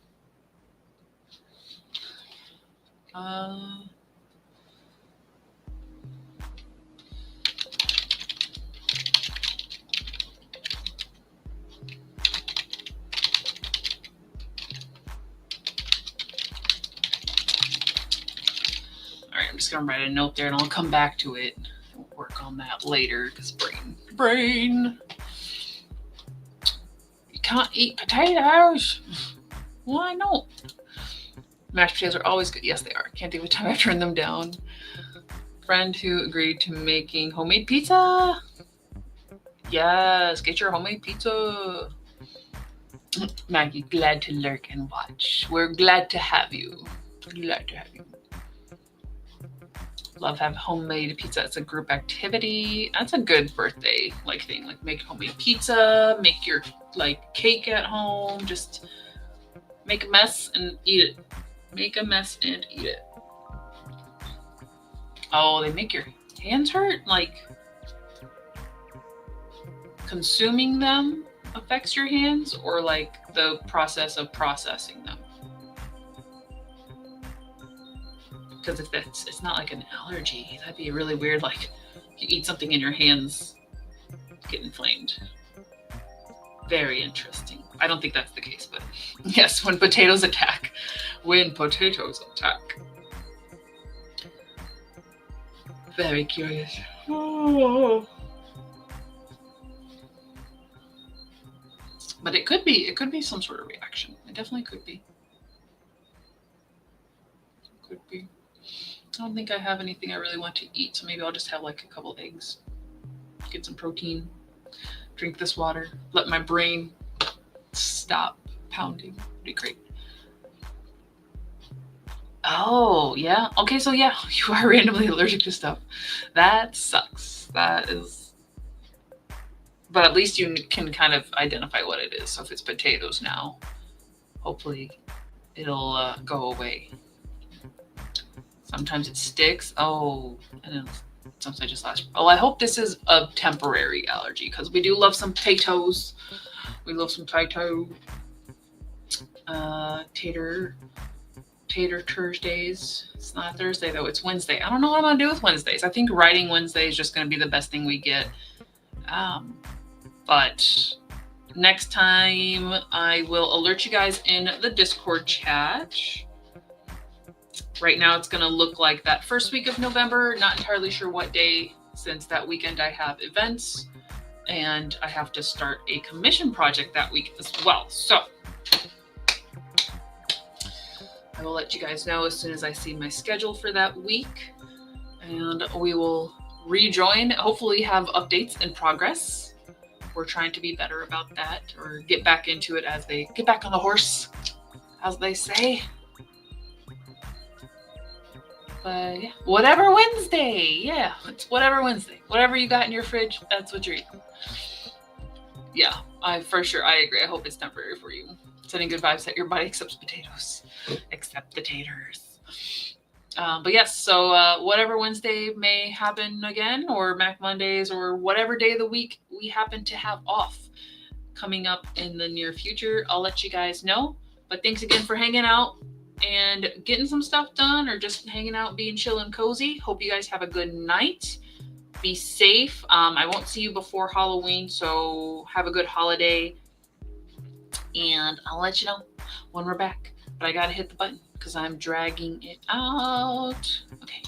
just gonna write a note there and I'll come back to it. We'll work on that later because brain. You can't eat potatoes. Why not? Mashed potatoes are always good. Yes, they are. Can't think of the time I've turned them down. Friend who agreed to making homemade pizza. Yes, get your homemade pizza. Maggie, glad to lurk and watch. We're glad to have you. Glad to have you. Love have homemade pizza. It's a group activity. That's a good birthday like thing. Like make homemade pizza, make your like cake at home. Just make a mess and eat it. Make a mess and eat it. Oh, they make your hands hurt? Like consuming them affects your hands, or like the process of processing them? Because if it's not like an allergy, that'd be really weird. Like you eat something and your hands get inflamed. Very interesting. I don't think that's the case, but yes, when potatoes attack. When potatoes attack. Very curious. Oh. But it could be some sort of reaction. It definitely could be. Could be. I don't think I have anything I really want to eat, so maybe I'll just have like a couple eggs. Get some protein. Drink this water. Let my brain stop pounding. Would be great. Oh, yeah. Okay, so yeah, you are randomly allergic to stuff. That sucks. That is... But at least you can kind of identify what it is. So if it's potatoes now, hopefully it'll go away. Sometimes it sticks. Oh, and then sometimes I just lasts. Oh, I hope this is a temporary allergy because we do love some potatoes. We love some potato. Tater Thursdays. It's not Thursday though, it's Wednesday. I don't know what I'm gonna do with Wednesdays. I think writing Wednesday is just gonna be the best thing we get. But next time I will alert you guys in the Discord chat. Right now it's gonna look like that first week of November. Not entirely sure what day, since that weekend I have events and I have to start a commission project that week as well. So I will let you guys know as soon as I see my schedule for that week, and we will rejoin, hopefully have updates in progress. We're trying to be better about that, or get back into it as they get back on the horse, as they say. But yeah, whatever Wednesday. Yeah, it's whatever Wednesday. Whatever you got in your fridge, that's what you're eating. Yeah, I agree. I hope it's temporary for you. Sending good vibes that your body accepts potatoes. Except the taters. But yes, so whatever Wednesday may happen again, or Mac Mondays, or whatever day of the week we happen to have off coming up in the near future, I'll let you guys know. But thanks again for hanging out and getting some stuff done, or just hanging out, being chill and cozy. Hope you guys have a good night. Be safe. I won't see you before Halloween, so have a good holiday. And I'll let you know when we're back. But I gotta hit the button because I'm dragging it out. Okay.